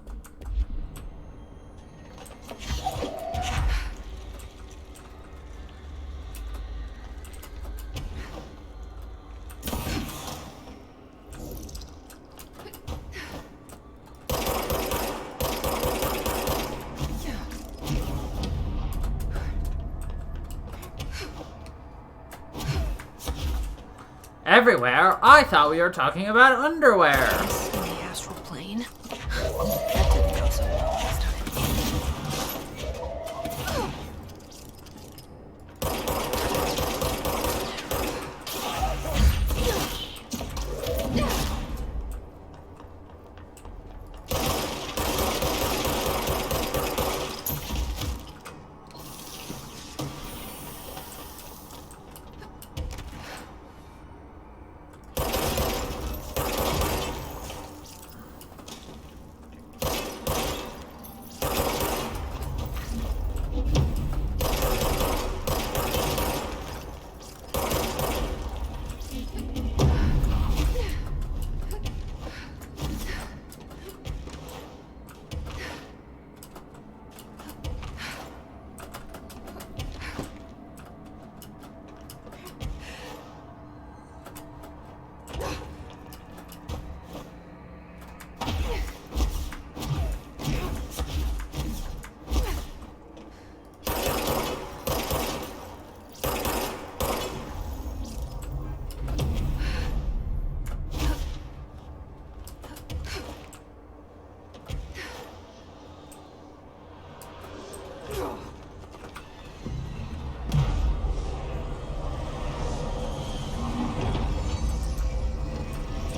Everywhere? I thought we were talking about underwear. In the astral plane? That didn't go so well last time.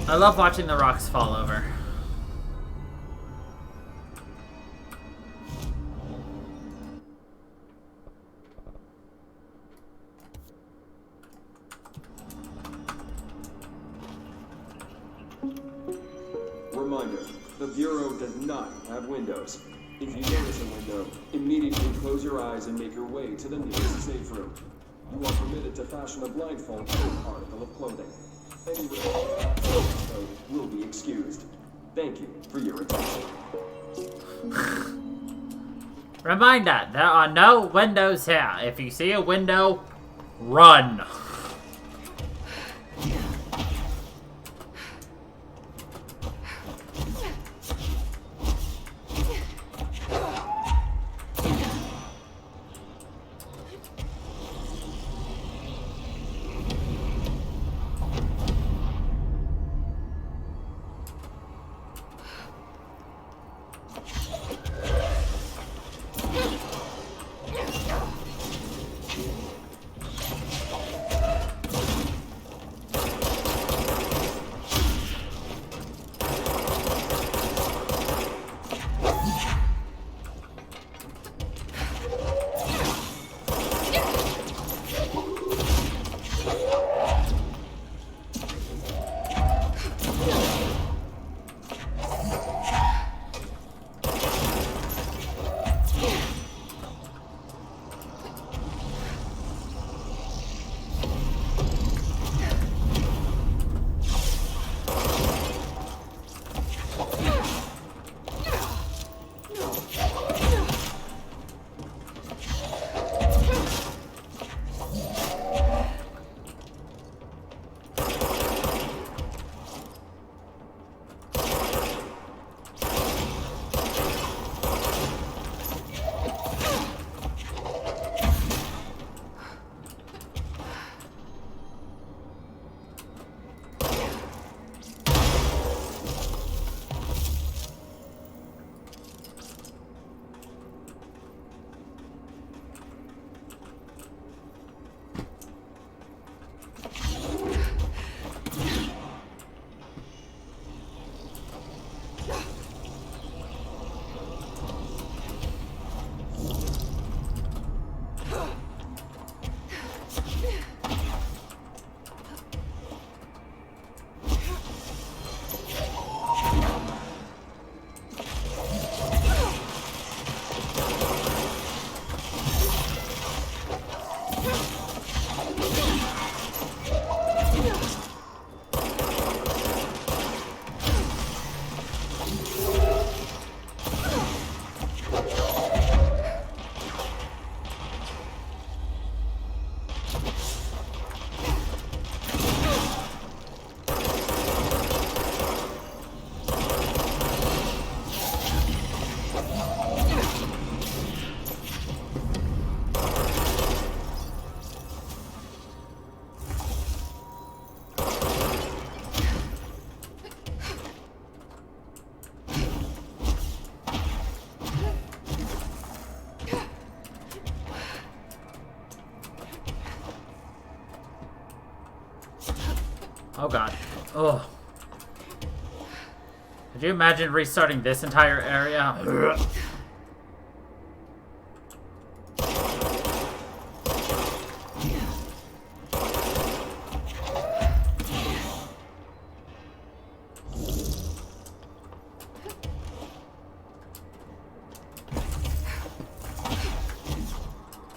I love watching the rocks fall over. Reminder, the Bureau does not have windows. If you notice a window, immediately close your eyes and make your way to the nearest safe room. You are permitted to fashion a blindfold to an article of clothing. Any code will be excused. Thank you for your attention. Reminder, there are no windows here. If you see a window, run. Oh god. Oh. Could you imagine restarting this entire area?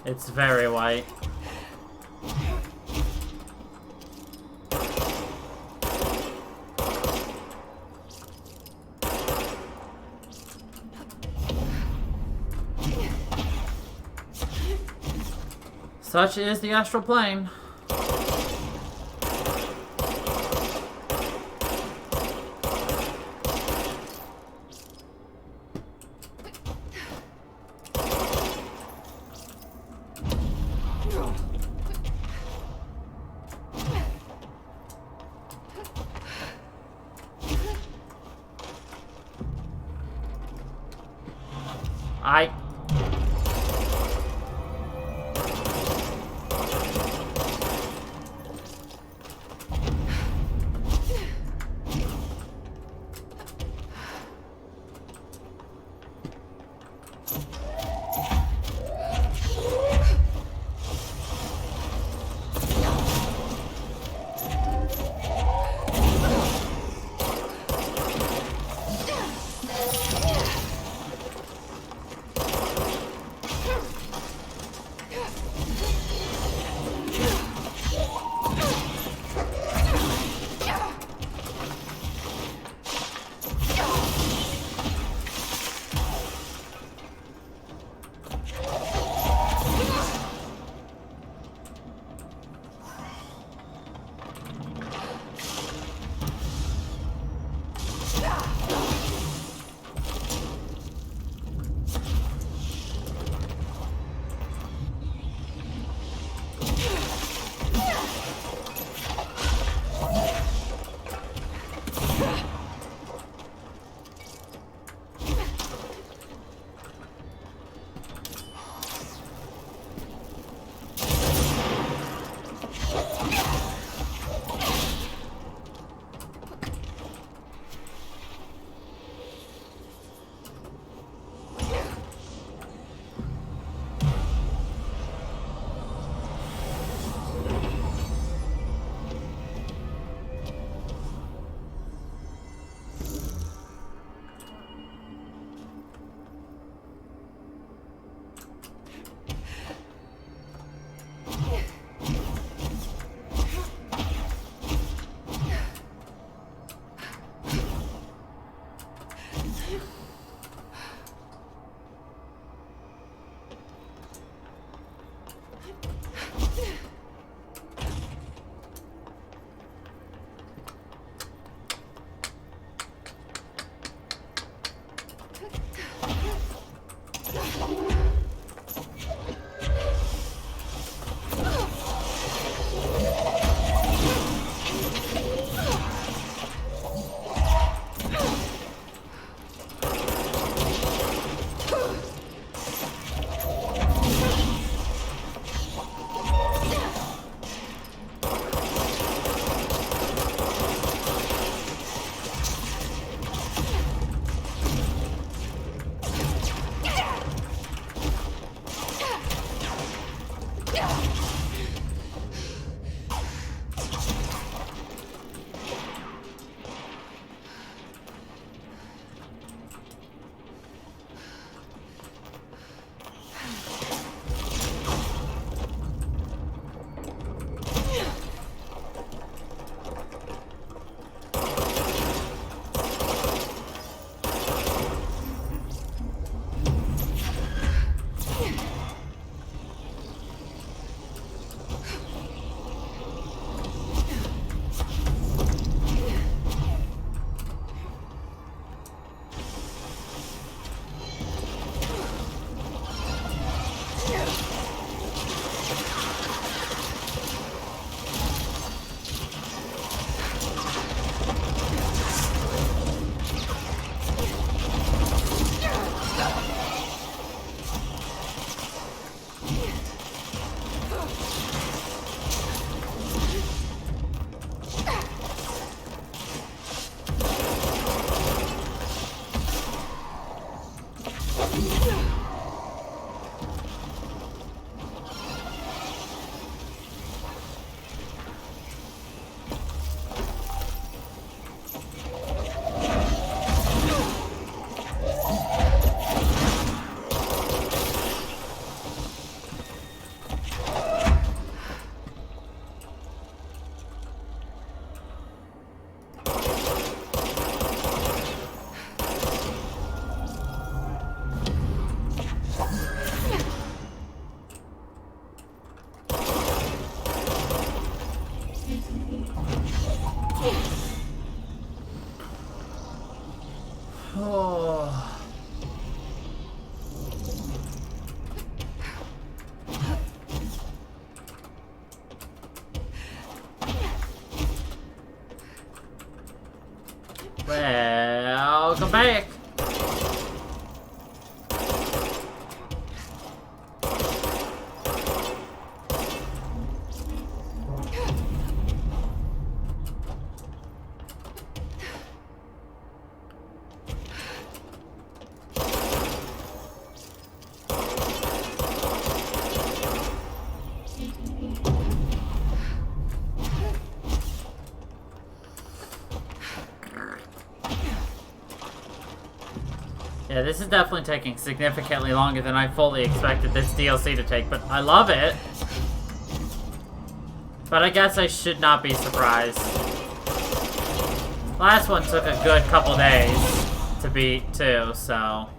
It's very white. Such is the astral plane. Oh. Welcome back. Yeah, this is definitely taking significantly longer than I fully expected this DLC to take, but I love it. But I guess I should not be surprised. Last one took a good couple days to beat, too, so...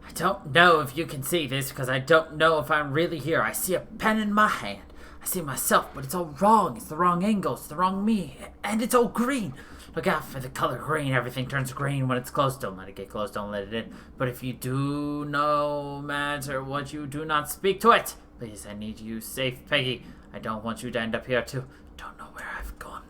I don't know if you can see this because I don't know if I'm really here. I see a pen in my hand. I see myself, but it's all wrong. It's the wrong angle. It's the wrong me. And it's all green. Look out for the color green. Everything turns green when it's close. Don't let it get close. Don't let it in. But if you do no matter what you do not speak to it. Please, I need you safe, Peggy. I don't want you to end up here too. Don't know where I've gone.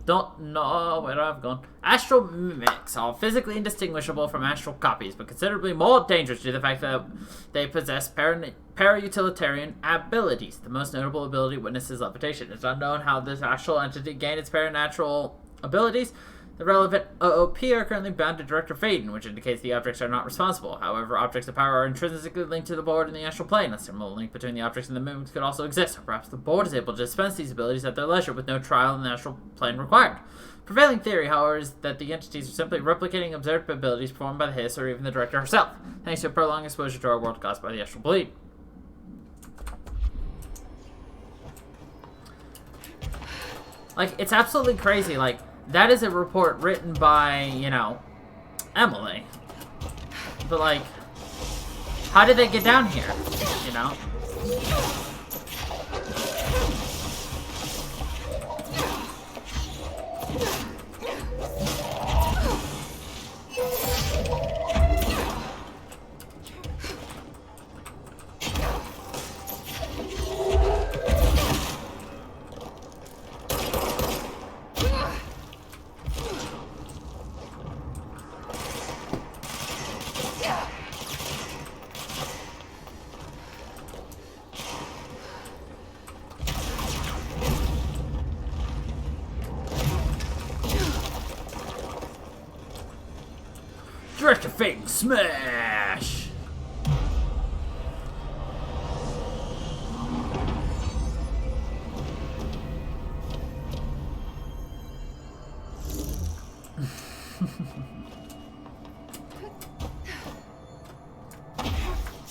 Don't know where I've gone. Astral mimics are physically indistinguishable from astral copies, but considerably more dangerous due to the fact that they possess para-utilitarian abilities. The most notable ability witnesses levitation. It's unknown how this astral entity gained its paranatural abilities. The relevant OOP are currently bound to Director Faden, which indicates the objects are not responsible. However, objects of power are intrinsically linked to the board in the astral plane. A similar link between the objects and the mimics could also exist, or perhaps the board is able to dispense these abilities at their leisure with no trial in the astral plane required. Prevailing theory, however, is that the entities are simply replicating observed abilities performed by the Hiss or even the Director herself, thanks to a prolonged exposure to our world caused by the astral bleed. Like, it's absolutely crazy, like, that is a report written by, you know, Emily. But, like, how did they get down here, you know? Director Faden smash!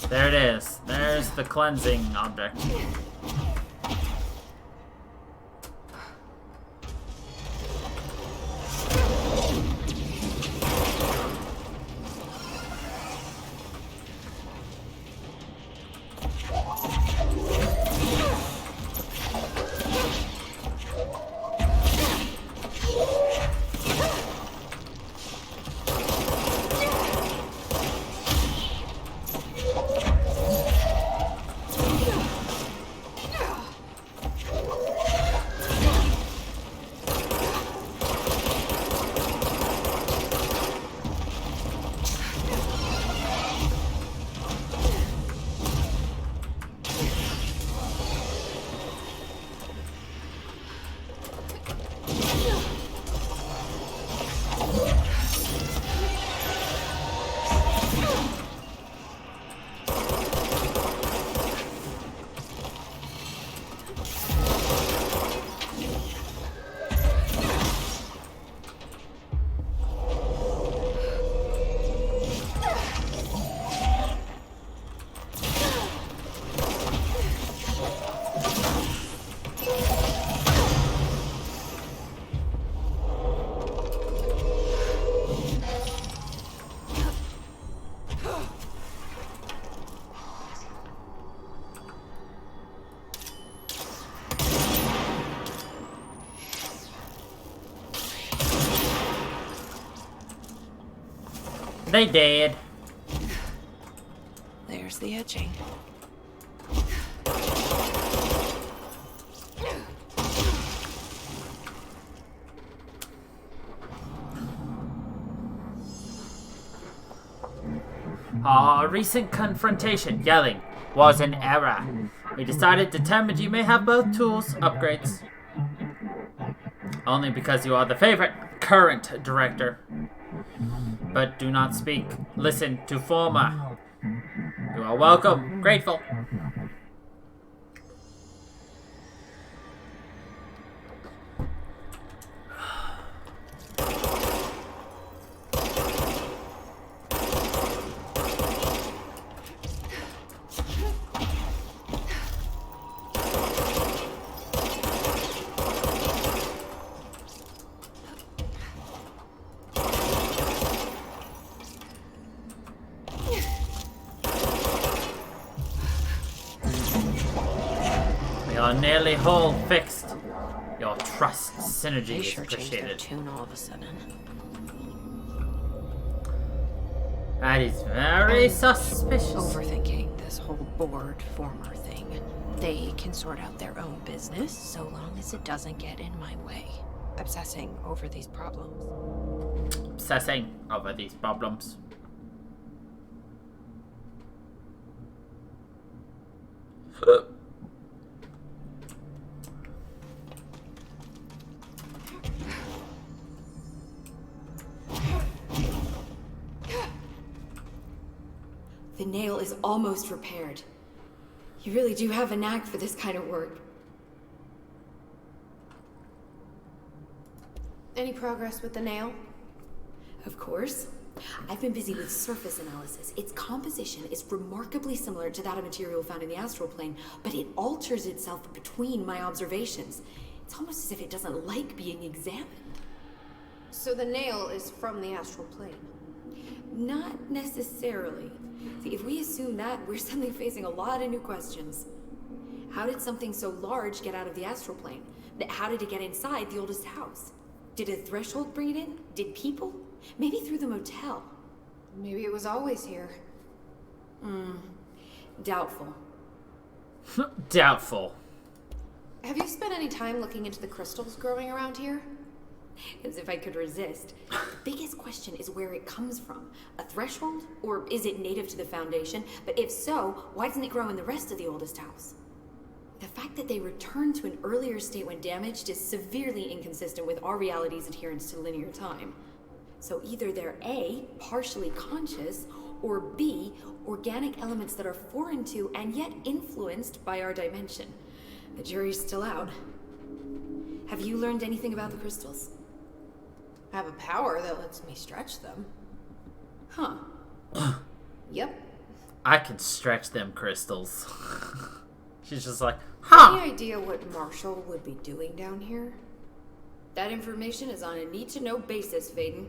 There it is. There's the cleansing object. They did. There's the etching. Our recent confrontation, yelling, was an error. We determined you may have both tools, upgrades. Only because you are the favorite current director. But do not speak. Listen to former. You are welcome. Grateful. We are nearly whole fixed. Your trust synergy They is sure changed their appreciated. tune all of a sudden. That is very suspicious. Overthinking this whole board former thing. They can sort out their own business so long as it doesn't get in my way. Obsessing over these problems. Obsessing over these problems. The nail is almost repaired. You really do have a knack for this kind of work. Any progress with the nail? Of course. I've been busy with surface analysis. Its composition is remarkably similar to that of material found in the astral plane, but it alters itself between my observations. It's almost as if it doesn't like being examined. So the nail is from the astral plane. Not necessarily. See, if we assume that, we're suddenly facing a lot of new questions. How did something so large get out of the astral plane? How did it get inside the oldest house? Did a threshold bring it in? Did people? Maybe through the motel. Maybe it was always here. Doubtful. Doubtful. Have you spent any time looking into the crystals growing around here? As if I could resist. The biggest question is where it comes from. A threshold? Or is it native to the Foundation? But if so, why doesn't it grow in the rest of the oldest house? The fact that they returned to an earlier state when damaged is severely inconsistent with our reality's adherence to linear time. So either they're A, partially conscious, or B, organic elements that are foreign to and yet influenced by our dimension. The jury's still out. Have you learned anything about the crystals? I have a power that lets me stretch them. Huh. Yep. I can stretch them crystals. She's just like, Any idea what Marshall would be doing down here? That information is on a need-to-know basis, Vaden.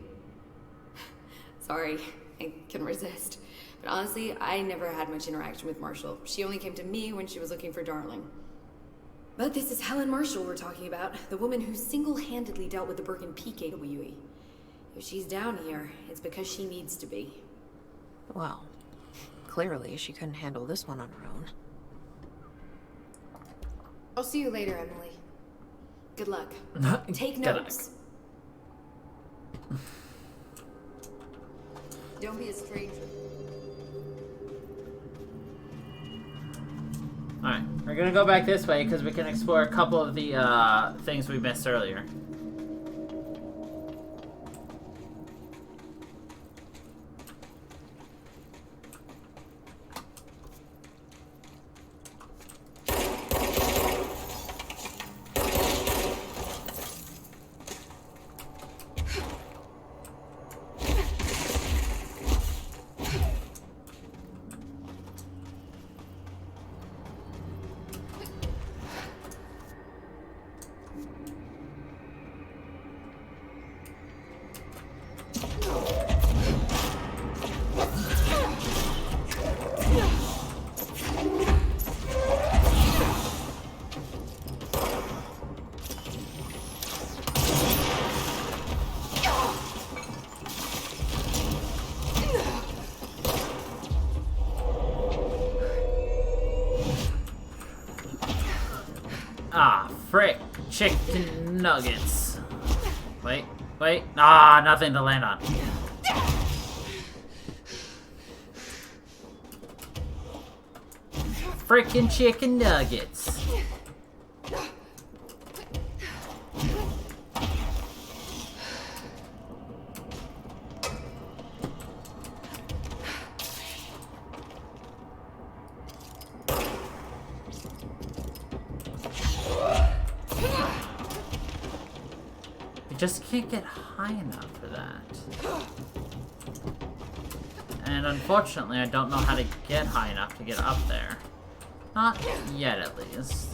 Sorry, I can resist. But honestly, I never had much interaction with Marshall. She only came to me when she was looking for Darling. But this is Helen Marshall we're talking about, the woman who single-handedly dealt with the Birkin Peak AWE. If she's down here, it's because she needs to be. Well, clearly she couldn't handle this one on her own. I'll see you later, Emily. Good luck. Take Good notes. Don't be a stranger. Alright, we're gonna go back this way because we can explore a couple of the things we missed earlier. Ah, frick. Chicken nuggets. Wait, wait. Ah, nothing to land on. Frickin' chicken nuggets. I just can't get high enough for that. And unfortunately, I don't know how to get high enough to get up there. Not yet, at least.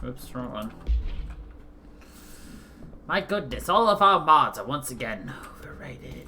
Oops, wrong one. My goodness, all of our mods are once again overrated.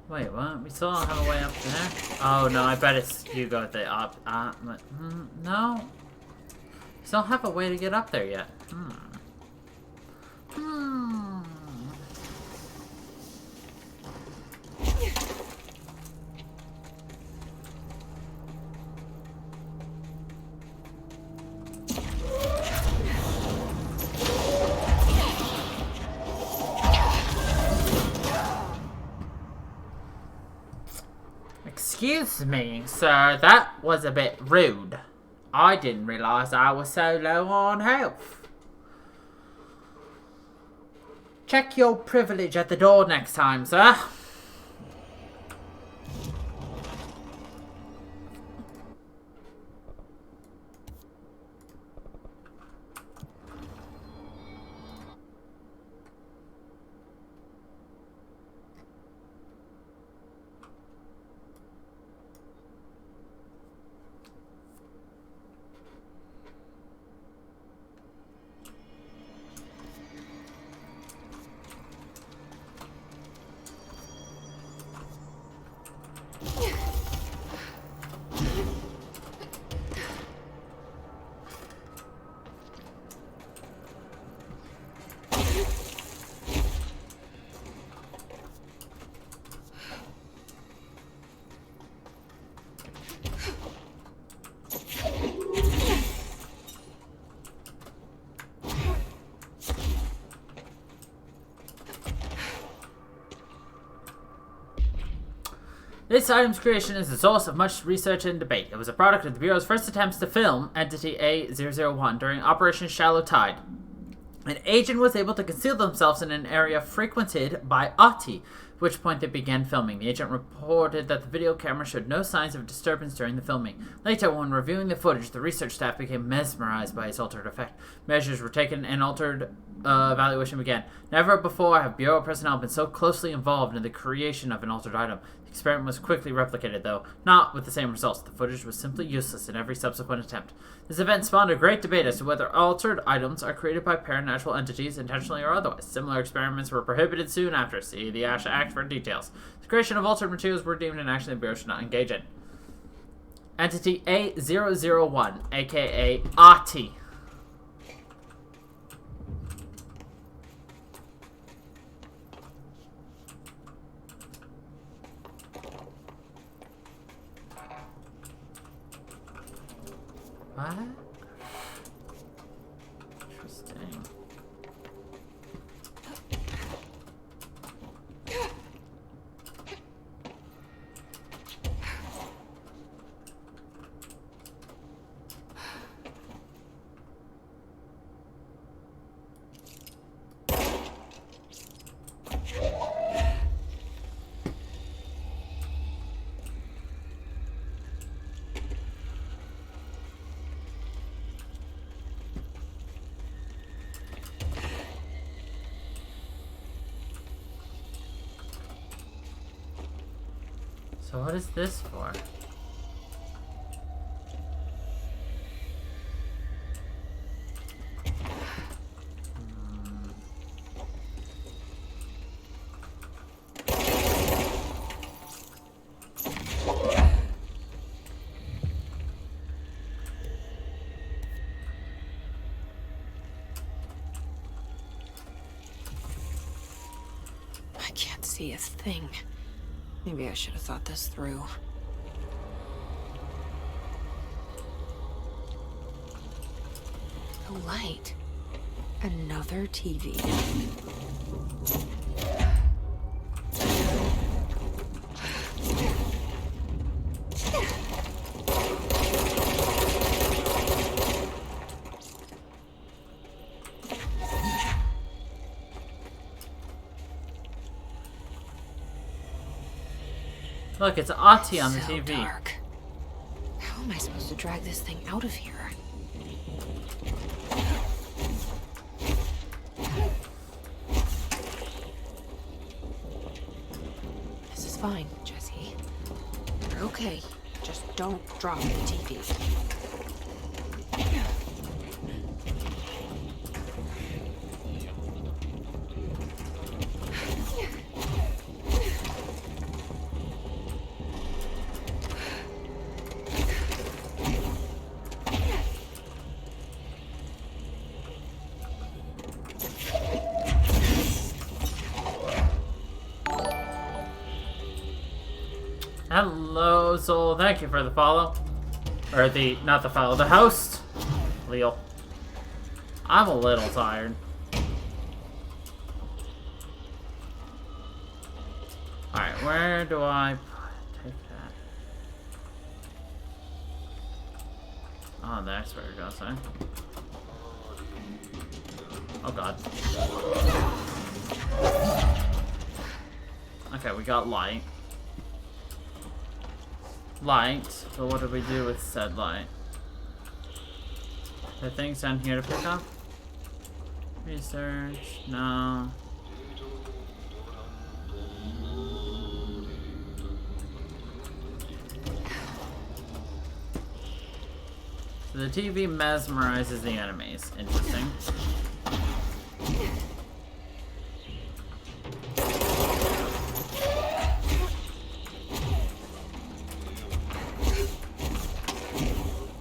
Wait, what? We still don't have a way up there? Oh no, I bet it's you go the up. No. Still don't have a way to get up there yet. Excuse me, sir, that was a bit rude. I didn't realize I was so low on health. Check your privilege at the door next time, sir. This item's creation is the source of much research and debate. It was a product of the Bureau's first attempts to film Entity A001 during Operation Shallow Tide. An agent was able to conceal themselves in an area frequented by Ati, at which point they began filming. The agent reported that the video camera showed no signs of disturbance during the filming. Later, when reviewing the footage, the research staff became mesmerized by its altered effect. Measures were taken and altered evaluation began. Never before have Bureau personnel been so closely involved in the creation of an altered item. The experiment was quickly replicated, though, not with the same results. The footage was simply useless in every subsequent attempt. This event spawned a great debate as to whether altered items are created by paranatural entities, intentionally or otherwise. Similar experiments were prohibited soon after. See the Asha Act for details. The creation of altered materials were deemed an action the Bureau should not engage in. Entity A001, aka Ati. What? Interesting. So what is this for? I can't see a thing. Maybe I should have thought this through. A light. Another TV. Look, it's Ati on the So TV. dark. How am I supposed to drag this thing out of here? This is fine, Jesse. You're okay. Just don't drop the TV. Hello, Soul. Thank you for the follow. Or not the follow, the host. Leo. I'm a little tired. Alright, where do I take that? Oh, that's where it goes, eh? Oh god. Okay, we got light. Light, but what do we do with said light? Are there things down here to pick up? Research, no. So the TV mesmerizes the enemies. Interesting.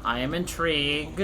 I am intrigued.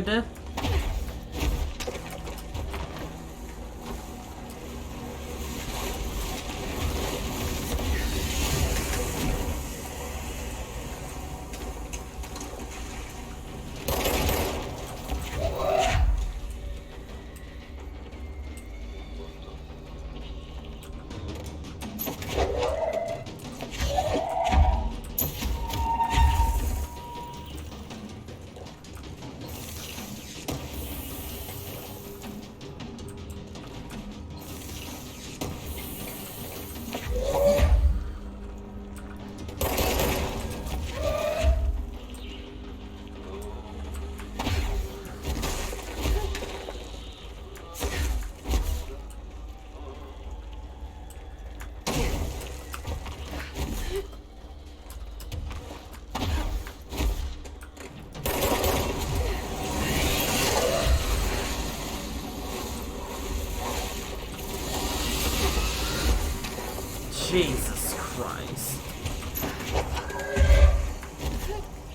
Jesus Christ.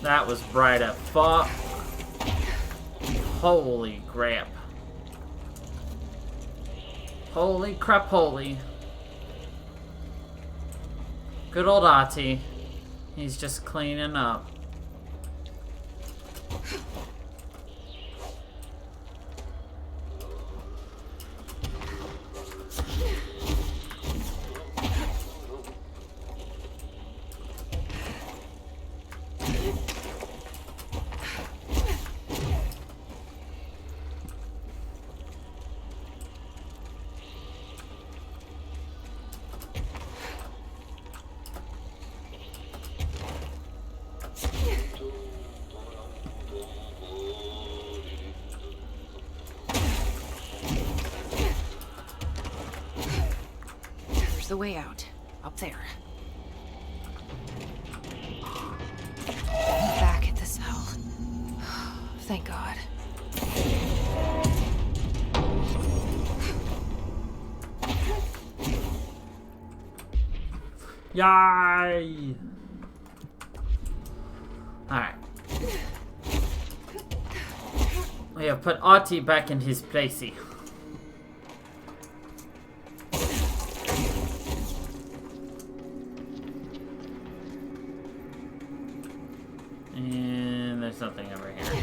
That was bright as fuck. Holy crap. Holy crap, holy. Good old Ahti. He's just cleaning up. There's the way out. Up there. Back at the cell. Thank God. Yay! Alright. We have put Ahti back in his placey. And there's something over here.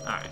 Alright.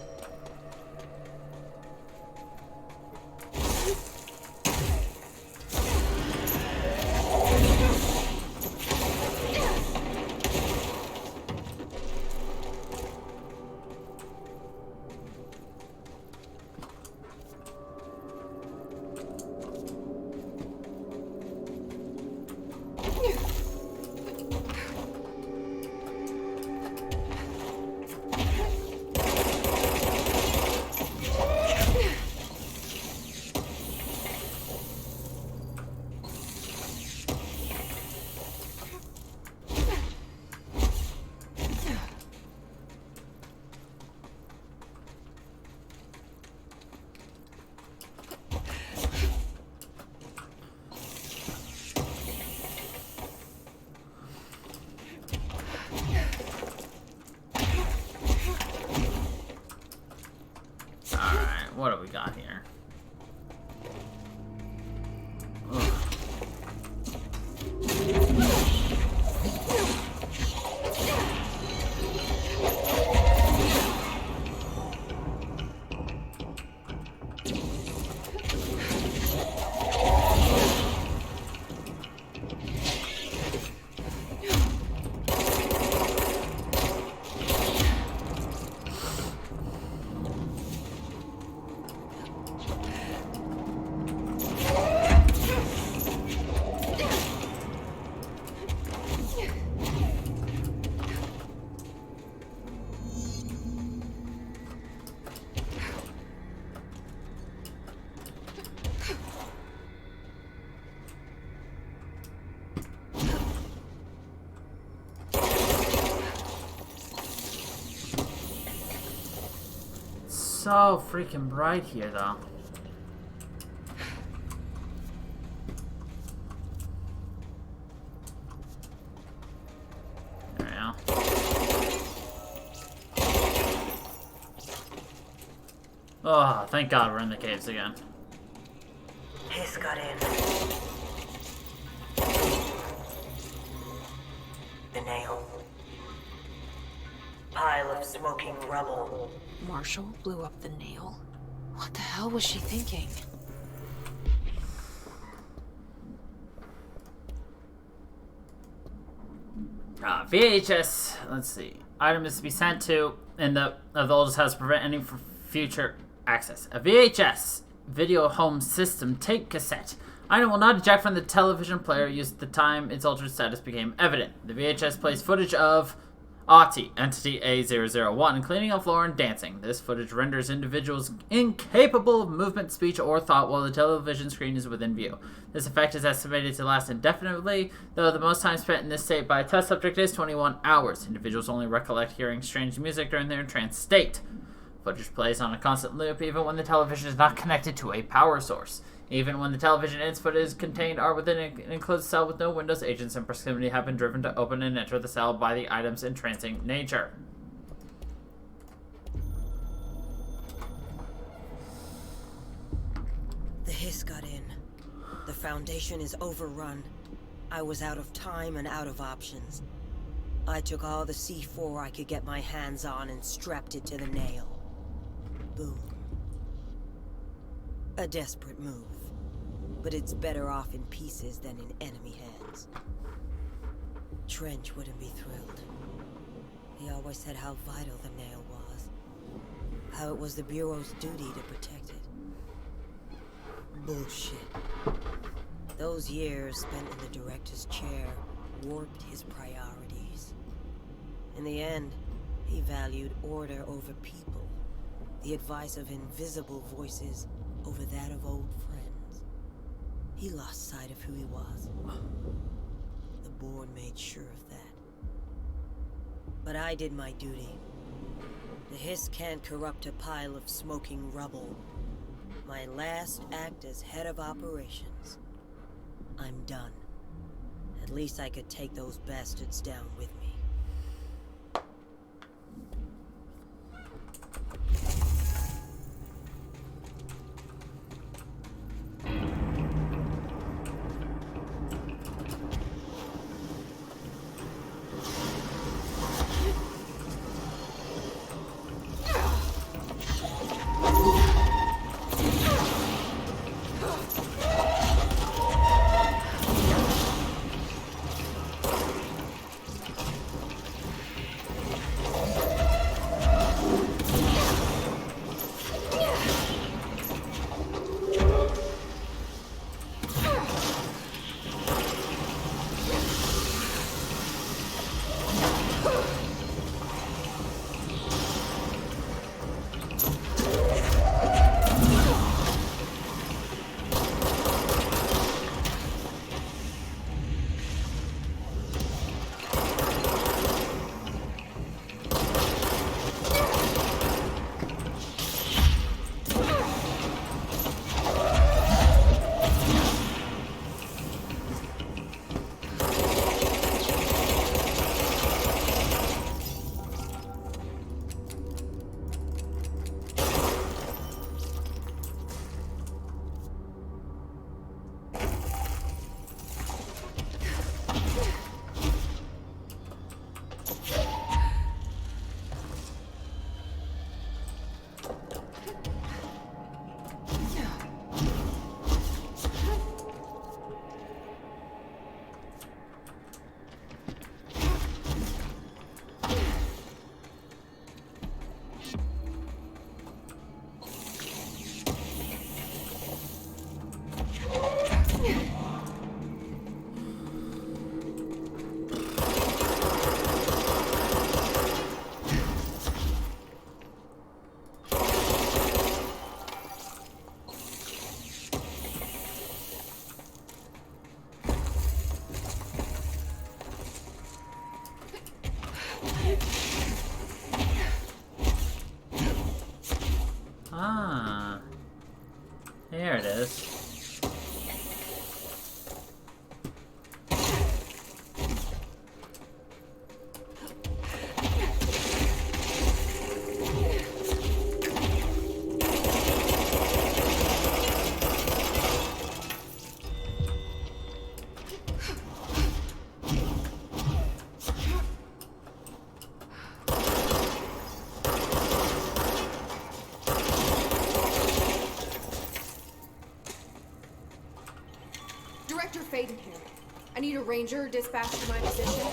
What do we got here? Ugh. So freaking bright here, though. There we go. Oh, thank God we're in the caves again. Hiss got in. The nail. Pile of smoking rubble. Marshall blew up the nail? What the hell was she thinking? VHS. Let's see. Item is to be sent to in the oldest house to prevent any future access. A VHS video home system tape cassette. Item will not eject from the television player used at the time its altered status became evident. The VHS plays footage of Ati, Entity A001, cleaning a floor and dancing. This footage renders individuals incapable of movement, speech, or thought while the television screen is within view. This effect is estimated to last indefinitely, though the most time spent in this state by a test subject is 21 hours. Individuals only recollect hearing strange music during their trance state. Footage plays on a constant loop even when the television is not connected to a power source. Even when the television input is contained are within an enclosed cell with no windows, agents in proximity have been driven to open and enter the cell by the item's entrancing nature. The hiss got in. The Foundation is overrun. I was out of time and out of options. I took all the C4 I could get my hands on and strapped it to the nail. Boom. A desperate move. But it's better off in pieces than in enemy hands. Trench wouldn't be thrilled. He always said how vital the nail was. How it was the Bureau's duty to protect it. Bullshit. Those years spent in the director's chair warped his priorities. In the end, he valued order over people. The advice of invisible voices over that of old friends. He lost sight of who he was. The board made sure of that. But I did my duty. The hiss can't corrupt a pile of smoking rubble. My last act as head of operations. I'm done. At least I could take those bastards down with me. There it is. Faden here. I need a ranger dispatched to my position.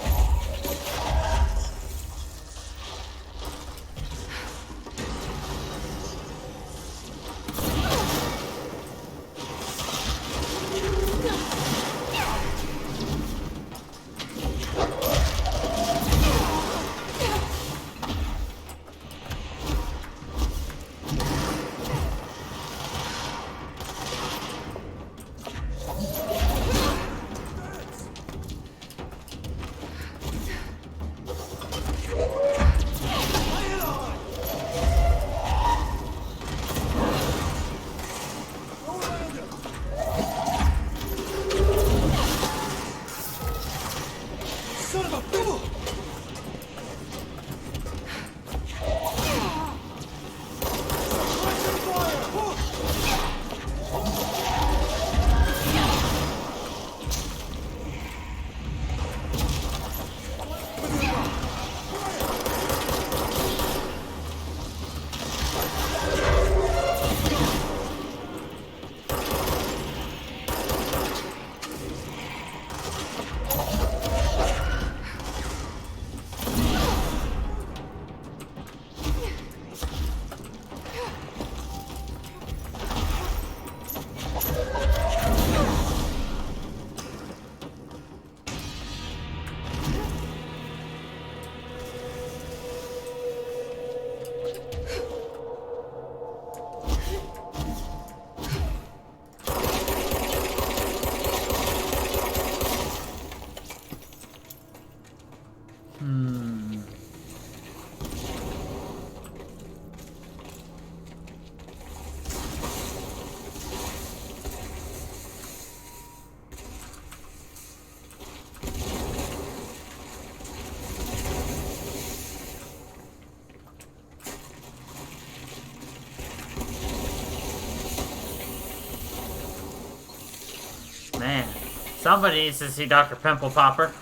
Somebody needs to see Dr. Pimple Popper.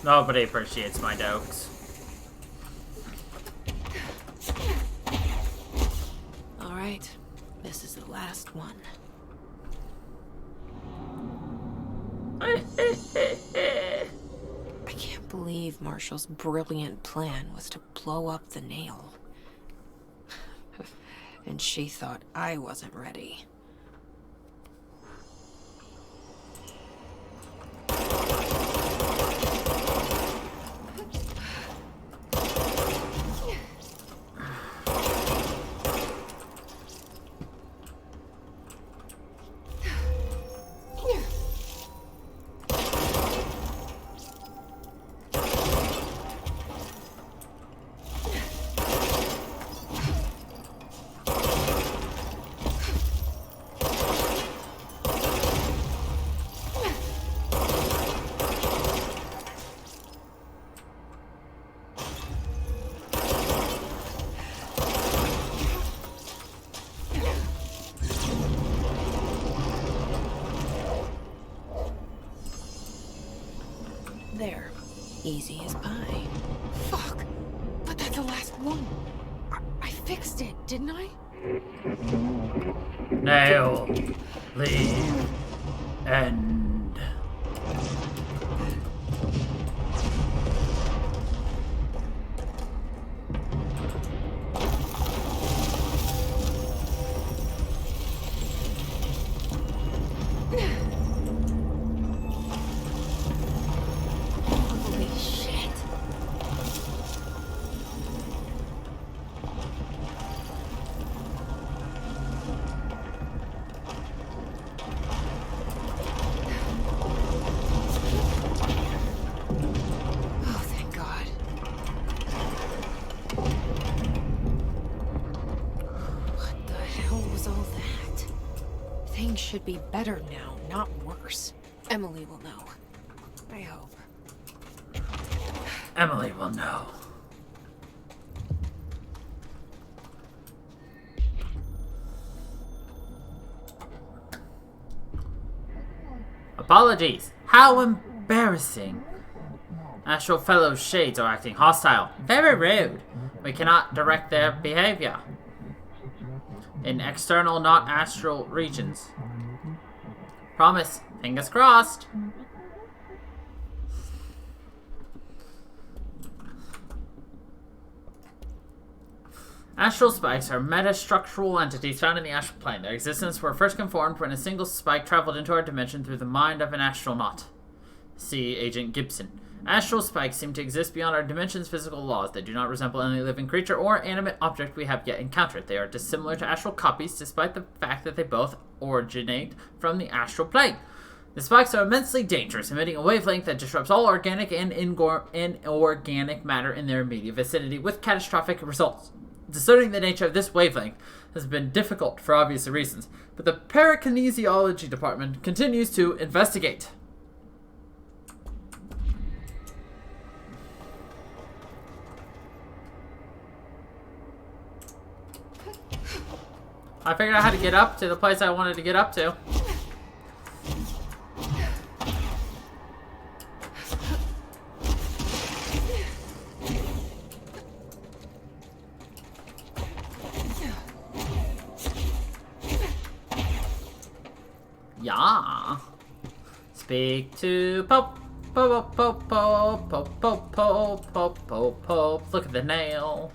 Nobody appreciates my jokes. All right, this is the last one. I can't believe Marshall's brilliant plan was to blow up the nail. And she thought I wasn't ready. There. Easy as pie. Fuck! But that's the last one. I fixed it, didn't I? Nail. Leave. End. Holy shit. Oh, thank God. What the hell was all that? Things should be better now, not worse. Emily will know. I hope. Emily will know. Apologies. How embarrassing. Astral Fellows shades are acting hostile. Very rude. We cannot direct their behavior in external, not astral regions. Promise. Fingers crossed. Astral spikes are metastructural entities found in the astral plane. Their existence were first confirmed when a single spike traveled into our dimension through the mind of an astronaut. See Agent Gibson. Astral spikes seem to exist beyond our dimension's physical laws. They do not resemble any living creature or animate object we have yet encountered. They are dissimilar to astral copies, despite the fact that they both originate from the astral plane. The spikes are immensely dangerous, emitting a wavelength that disrupts all organic and inorganic matter in their immediate vicinity, with catastrophic results. Discerning the nature of this wavelength has been difficult for obvious reasons, but the parakinesiology department continues to investigate. I figured out how to get up to the place I wanted to get up to. Yeah. Speak to Pope. Pope, Pope, Pope, Pope, Pope, Pope, Pope, Pope, Pope. Look at the nail.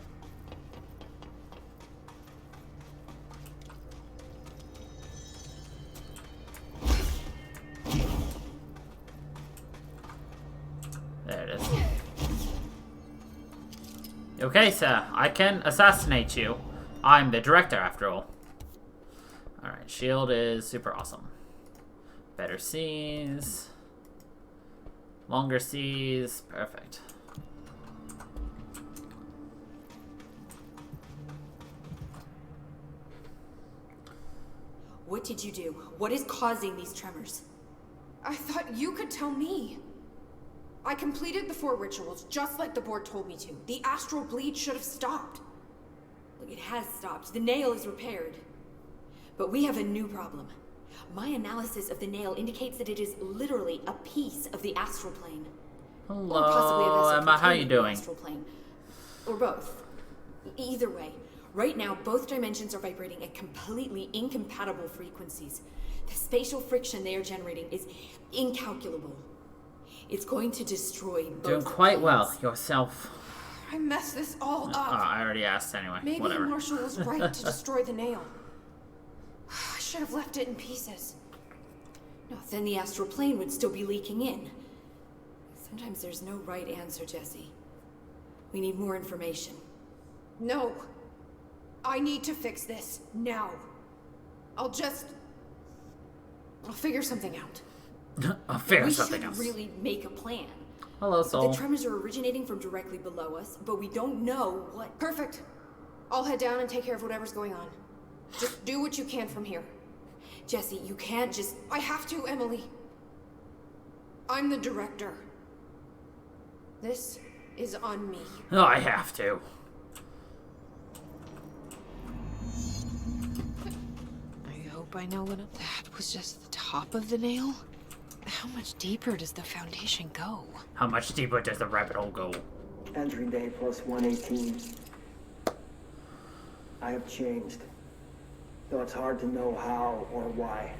There it is. Okay, sir. I can assassinate you. I'm the director, after all. Alright, shield is super awesome. Better seas. Longer seas. Perfect. What did you do? What is causing these tremors? I thought you could tell me. I completed the 4 rituals just like the board told me to. The astral bleed should have stopped. Look, it has stopped. The nail is repaired. But we have a new problem. My analysis of the nail indicates that it is literally a piece of the astral plane. Or possibly a Hello, vessel Emma. How you containing the doing? astral plane. Or both. Either way, right now both dimensions are vibrating at completely incompatible frequencies. The spatial friction they are generating is incalculable. It's going to destroy both. Doing quite well planes. yourself. I messed this all up. I already asked anyway. Maybe Whatever. Marshall was right to destroy the nail. I should have left it in pieces. No, then the astral plane would still be leaking in. Sometimes there's no right answer, Jesse. We need more information. No. I need to fix this now. I'll figure something out. I'll figure We something should else. really make a plan. Hello, Soul. The tremors are originating from directly below us, but we don't know what. Perfect. I'll head down and take care of whatever's going on. Just do what you can from here. Jesse, you can't just. I have to, Emily. I'm the director. This is on me. Oh, I have to. I hope I know what that was just the top of the nail. How much deeper does the foundation go? How much deeper does the rabbit hole go? Entry day plus 118. I have changed, though it's hard to know how or why.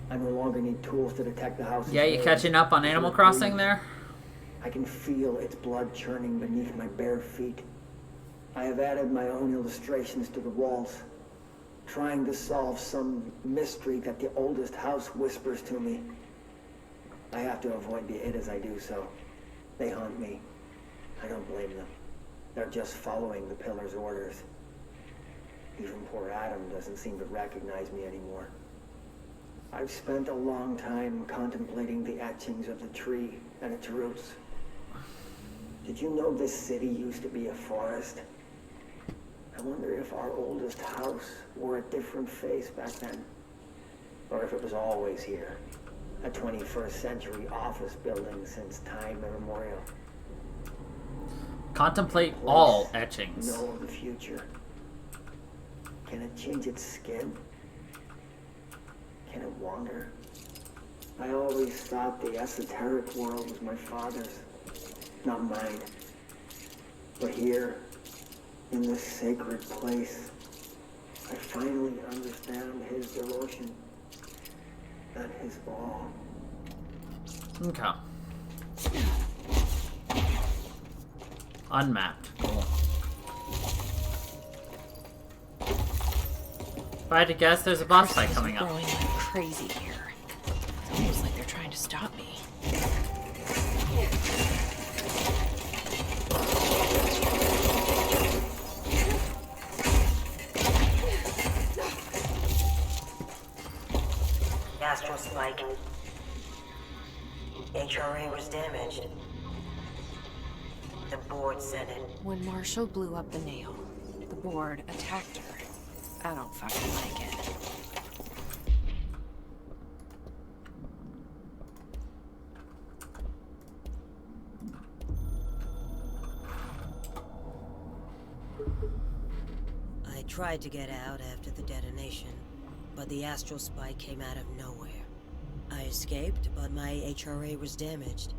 I no longer need tools to detect the house. Yeah, you catching up on Animal Crossing there? I can feel its blood churning beneath my bare feet. I have added my own illustrations to the walls, trying to solve some mystery that the oldest house whispers to me. I have to avoid the it as I do so. They haunt me. I don't blame them. They're just following the pillar's orders. Even poor Adam doesn't seem to recognize me anymore. I've spent a long time contemplating the etchings of the tree and its roots. Did you know this city used to be a forest? I wonder if our oldest house wore a different face back then. Or if it was always here. A 21st century office building since time immemorial. Contemplate all etchings. Know the future. Can it change its skin? Can it wander? I always thought the esoteric world was my father's, not mine. But here, in this sacred place, I finally understand his devotion and his awe. Okay. Unmapped. Cool. If I had to guess, there's a boss fight coming up. Growing like crazy here. It's almost like they're trying to stop me. Astral spike. HRA was damaged. The board said it. When Marshall blew up the nail, the board attacked her. I don't fucking like it. I tried to get out after the detonation, but the astral spike came out of nowhere. I escaped, but my HRA was damaged.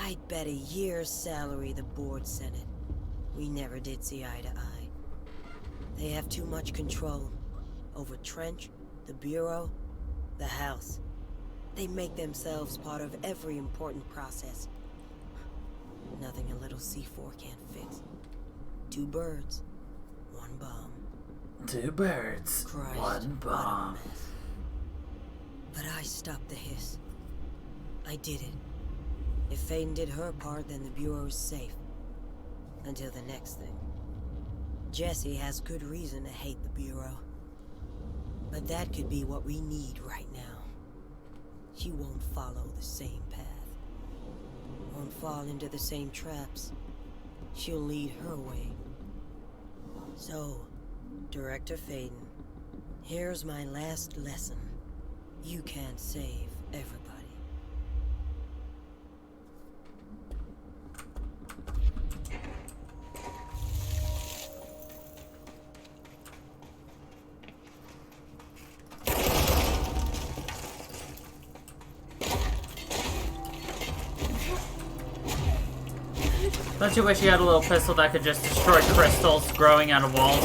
I'd bet a year's salary the board sent it. We never did see eye to eye. They have too much control over Trench, the Bureau, the House. They make themselves part of every important process. Nothing a little C4 can't fix. 2 birds, 1 bomb. 2 birds, Christ, 1 what a bomb. mess. But I stopped the hiss. I did it. If Faden did her part, then the Bureau's safe. Until the next thing. Jesse has good reason to hate the Bureau. But that could be what we need right now. She won't follow the same path. Won't fall into the same traps. She'll lead her way. So, Director Faden, here's my last lesson. You can't save everybody. Don't you wish you had a little pistol that could just destroy crystals growing out of walls?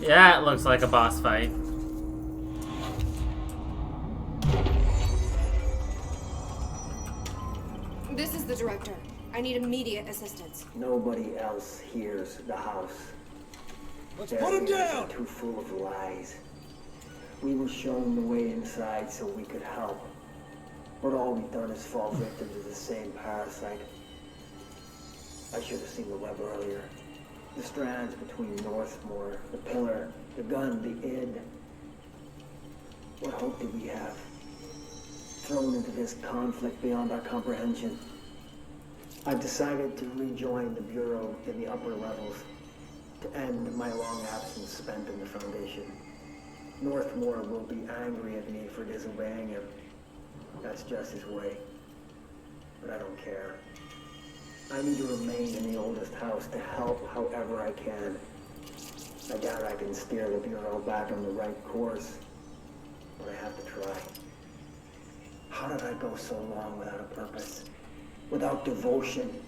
Yeah, it looks like a boss fight. This is the director. I need immediate assistance. Nobody else hears the house. Let's Their put him ears down! are too full of lies. We were shown the way inside so we could help. But all we've done is fall victim to the same parasite. I should have seen the web earlier. The strands between Northmore, the pillar, the gun, the id. What hope did we have? Thrown into this conflict beyond our comprehension. I've decided to rejoin the Bureau in the upper levels to end my long absence spent in the Foundation. Northmore will be angry at me for disobeying him. That's just his way. But I don't care. I need to remain in the oldest house to help however I can. I doubt I can steer the Bureau back on the right course, but I have to try. How did I go so long without a purpose? Without devotion?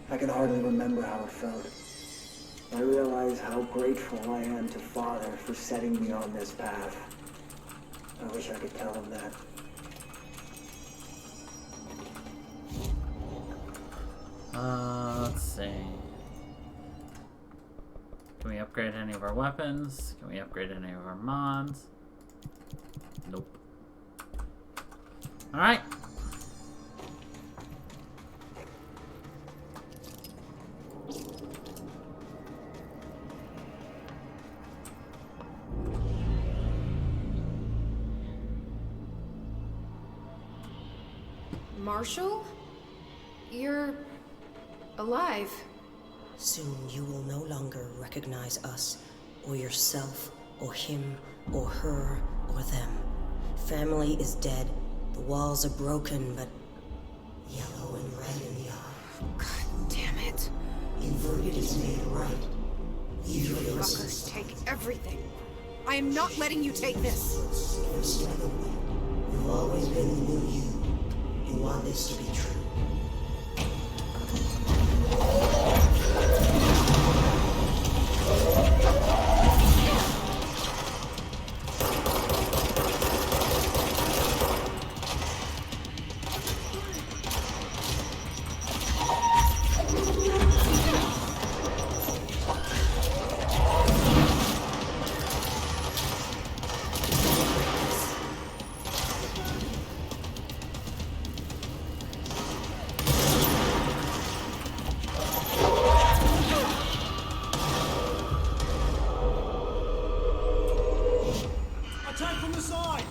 I can hardly remember how it felt. I realize how grateful I am to Father for setting me on this path. I wish I could tell him that. Let's see. Can we upgrade any of our weapons? Can we upgrade any of our mods? Nope. Alright. Marshall? You're alive. Soon you will no longer recognize us, or yourself, or him, or her, or them. Family is dead. The walls are broken, but yellow and red in the eye. God damn it. Inverted is made right. Leave your Fuckers take everything. I am not letting you take this. You've always been the new you. You want this to be true. Attack from the side!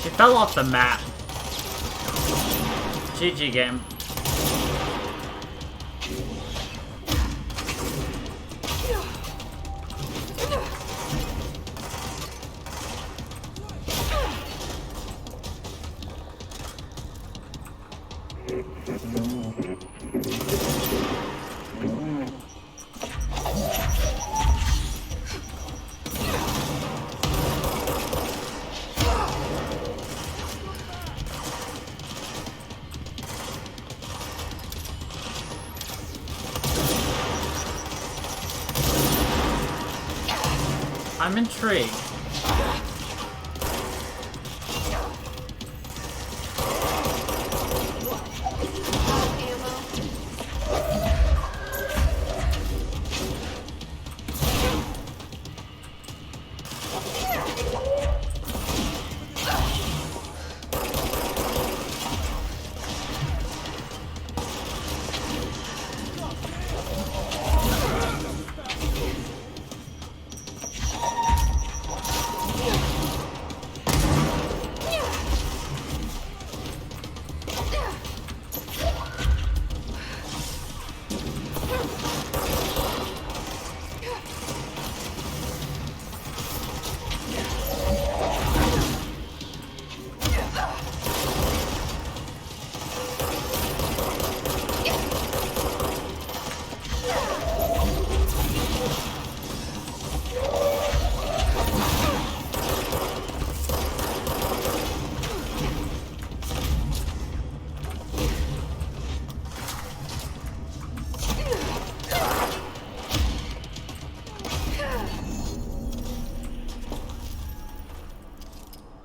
She fell off the map. GG game. I'm intrigued.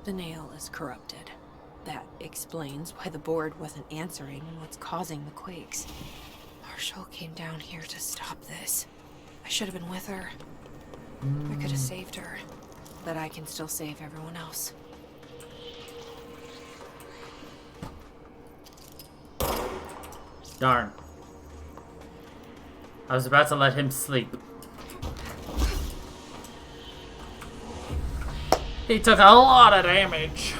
The nail is corrupted. That explains why the board wasn't answering and what's causing the quakes. Marshall came down here to stop this. I should have been with her. I could have saved her. But I can still save everyone else. Darn. I was about to let him sleep. He took a lot of damage.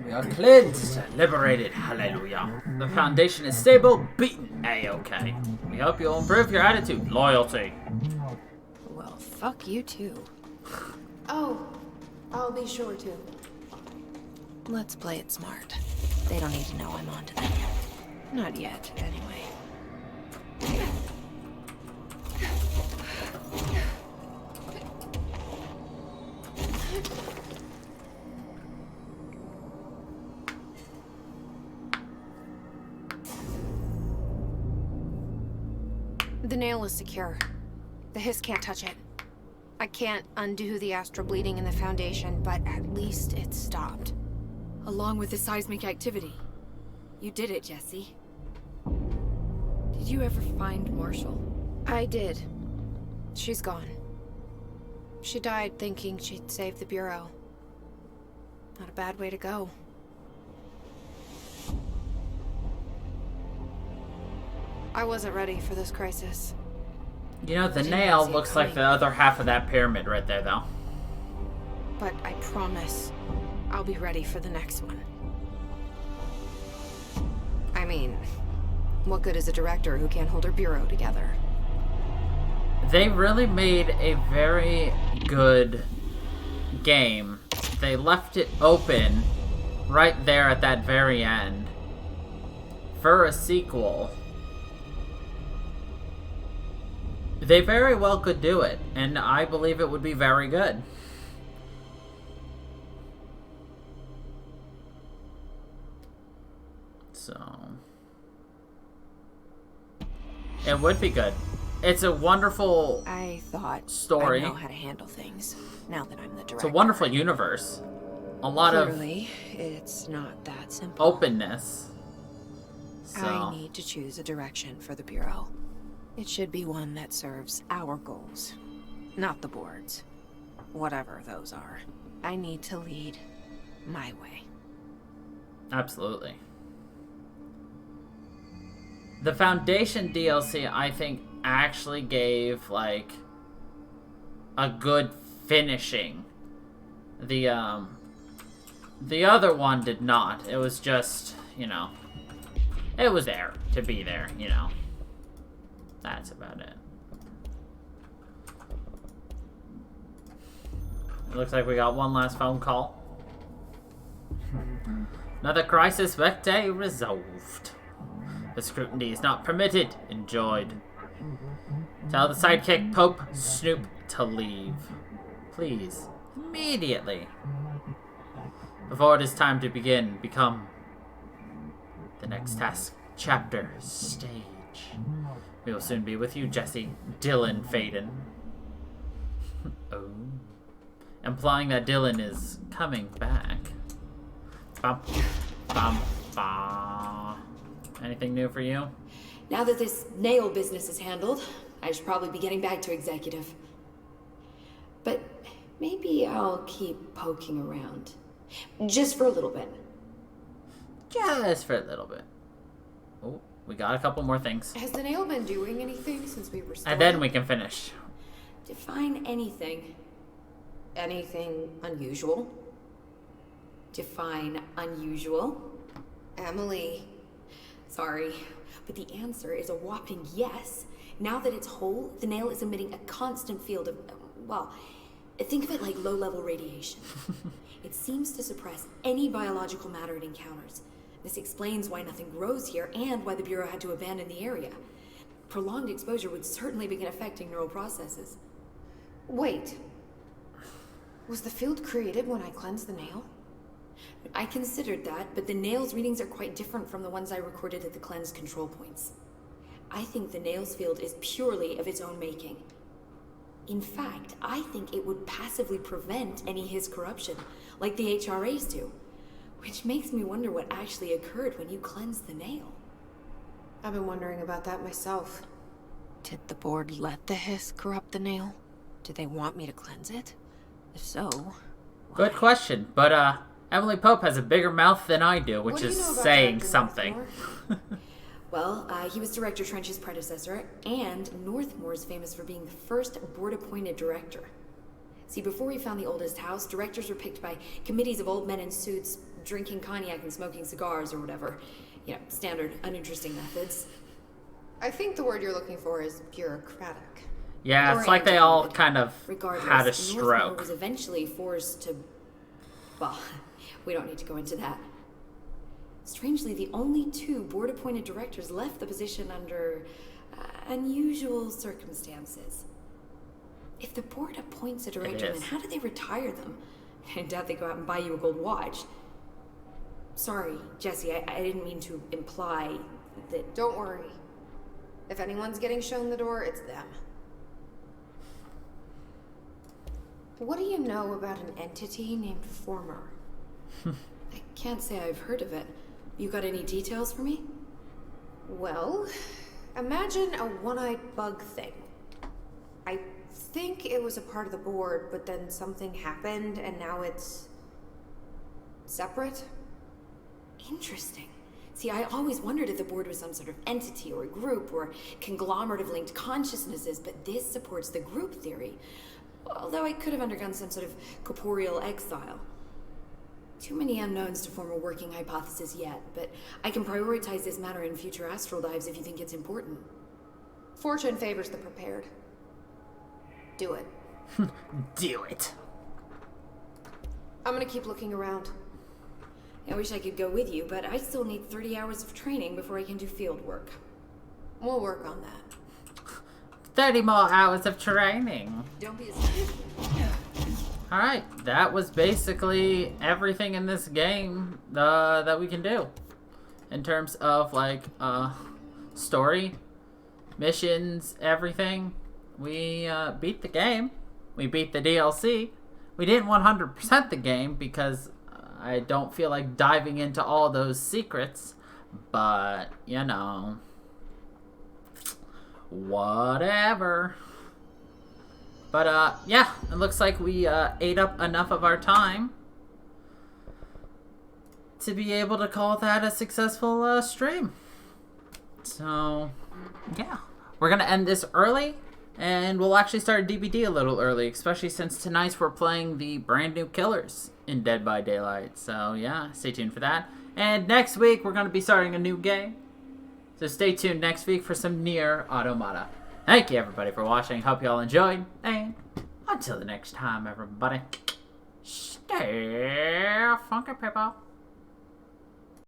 We are cleansed, liberated, hallelujah. The foundation is stable, beaten, A-okay. We hope you'll improve your attitude, loyalty. Well, fuck you too. Oh, I'll be sure to. Let's play it smart. They don't need to know I'm onto them. Not yet, anyway. The nail is secure. The hiss can't touch it. I can't undo the astral bleeding in the foundation, but at least it's stopped. Along with the seismic activity. You did it, Jesse. Did you ever find Marshall? I did. She's gone. She died thinking she'd save the Bureau. Not a bad way to go. I wasn't ready for this crisis. You know, the nail looks like the other half of that pyramid right there, though. But I promise, I'll be ready for the next one. I mean, what good is a director who can't hold her bureau together? They really made a very good game. They left it open right there at that very end for a sequel. They very well could do it, and I believe it would be very good. So, it would be good. It's a wonderful I thought story. I know how to handle things, now that I'm the director. It's a wonderful universe. A lot Clearly, it's not that of simple. openness. So, I need to choose a direction for the Bureau. It should be one that serves our goals, not the board's. Whatever those are. I need to lead my way. absolutely. The Foundation DLC, I think, actually gave, like, a good finishing. The other one did not. It was just, you know, it was there to be there, you know. That's about it. It looks like we got one last phone call. Another crisis vector resolved. The scrutiny is not permitted. Enjoyed. Tell the sidekick Pope Snoop to leave. Please. Immediately. Before it is time to begin, become the next task. Chapter. Stage. We will soon be with you, Jesse. Dylan Faden. Oh. Implying that Dylan is coming back. Bum, bum, bum. Anything new for you? Now that this nail business is handled, I should probably be getting back to executive. But maybe I'll keep poking around. Just for a little bit. Just for a little bit. Oh, We got a couple more things. Has the nail been doing anything since we restored And then it? we can finish. Define anything. Anything unusual? Define unusual. Emily. Sorry, but the answer is a whopping yes. Now that it's whole, the nail is emitting a constant field of, well, think of it like low-level radiation. It seems to suppress any biological matter it encounters. This explains why nothing grows here and why the Bureau had to abandon the area. Prolonged exposure would certainly begin affecting neural processes. Wait. Was the field created when I cleansed the nail? I considered that, but the nail's readings are quite different from the ones I recorded at the cleanse control points. I think the nail's field is purely of its own making. In fact, I think it would passively prevent any Hiss corruption, like the HRAs do. Which makes me wonder what actually occurred when you cleansed the nail. I've been wondering about that myself. Did the board let the Hiss corrupt the nail? Did they want me to cleanse it? If so, Good question, but Emily Pope has a bigger mouth than I do, which What do you is know about saying Director something. Northmore? Well, he was Director Trench's predecessor, and Northmore's famous for being the first board-appointed director. See, before we found the oldest house, directors were picked by committees of old men in suits, drinking cognac and smoking cigars or whatever. You know, standard, uninteresting methods. I think the word you're looking for is bureaucratic. Yeah, it's Or like they all antiquated. kind of Regardless, had a Northmore stroke. was eventually forced to... Well, we don't need to go into that. Strangely, the only two board-appointed directors left the position under unusual circumstances. If the board appoints a director, is. then how do they retire them? I doubt they go out and buy you a gold watch. Sorry, Jesse, I didn't mean to imply that... Don't worry. If anyone's getting shown the door, it's them. What do you know about an entity named Former? I can't say I've heard of it. You got any details for me? Well, imagine a one-eyed bug thing. I think it was a part of the board, but then something happened and now it's separate. Interesting. See, I always wondered if the board was some sort of entity or group or conglomerate of linked consciousnesses, but this supports the group theory. Although I could have undergone some sort of corporeal exile. Too many unknowns to form a working hypothesis yet, but I can prioritize this matter in future astral dives if you think it's important. Fortune favors the prepared. Do it. Do it. I'm gonna keep looking around. I wish I could go with you, but I still need 30 hours of training before I can do field work. We'll work on that. 30 more hours of training. Don't be a Alright, that was basically everything in this game that we can do. In terms of, like, story, missions, everything. We beat the game. We beat the DLC. We didn't 100% the game because I don't feel like diving into all those secrets. But, you know, whatever. But, yeah, it looks like we ate up enough of our time to be able to call that a successful stream. So, yeah. We're going to end this early, and we'll actually start DVD a little early, especially since tonight we're playing the brand new Killers in Dead by Daylight. So, yeah, stay tuned for that. And next week, we're going to be starting a new game. So stay tuned next week for some Nier Automata. Thank you, everybody, for watching. Hope you all enjoyed. And until the next time, everybody, stay funky, people.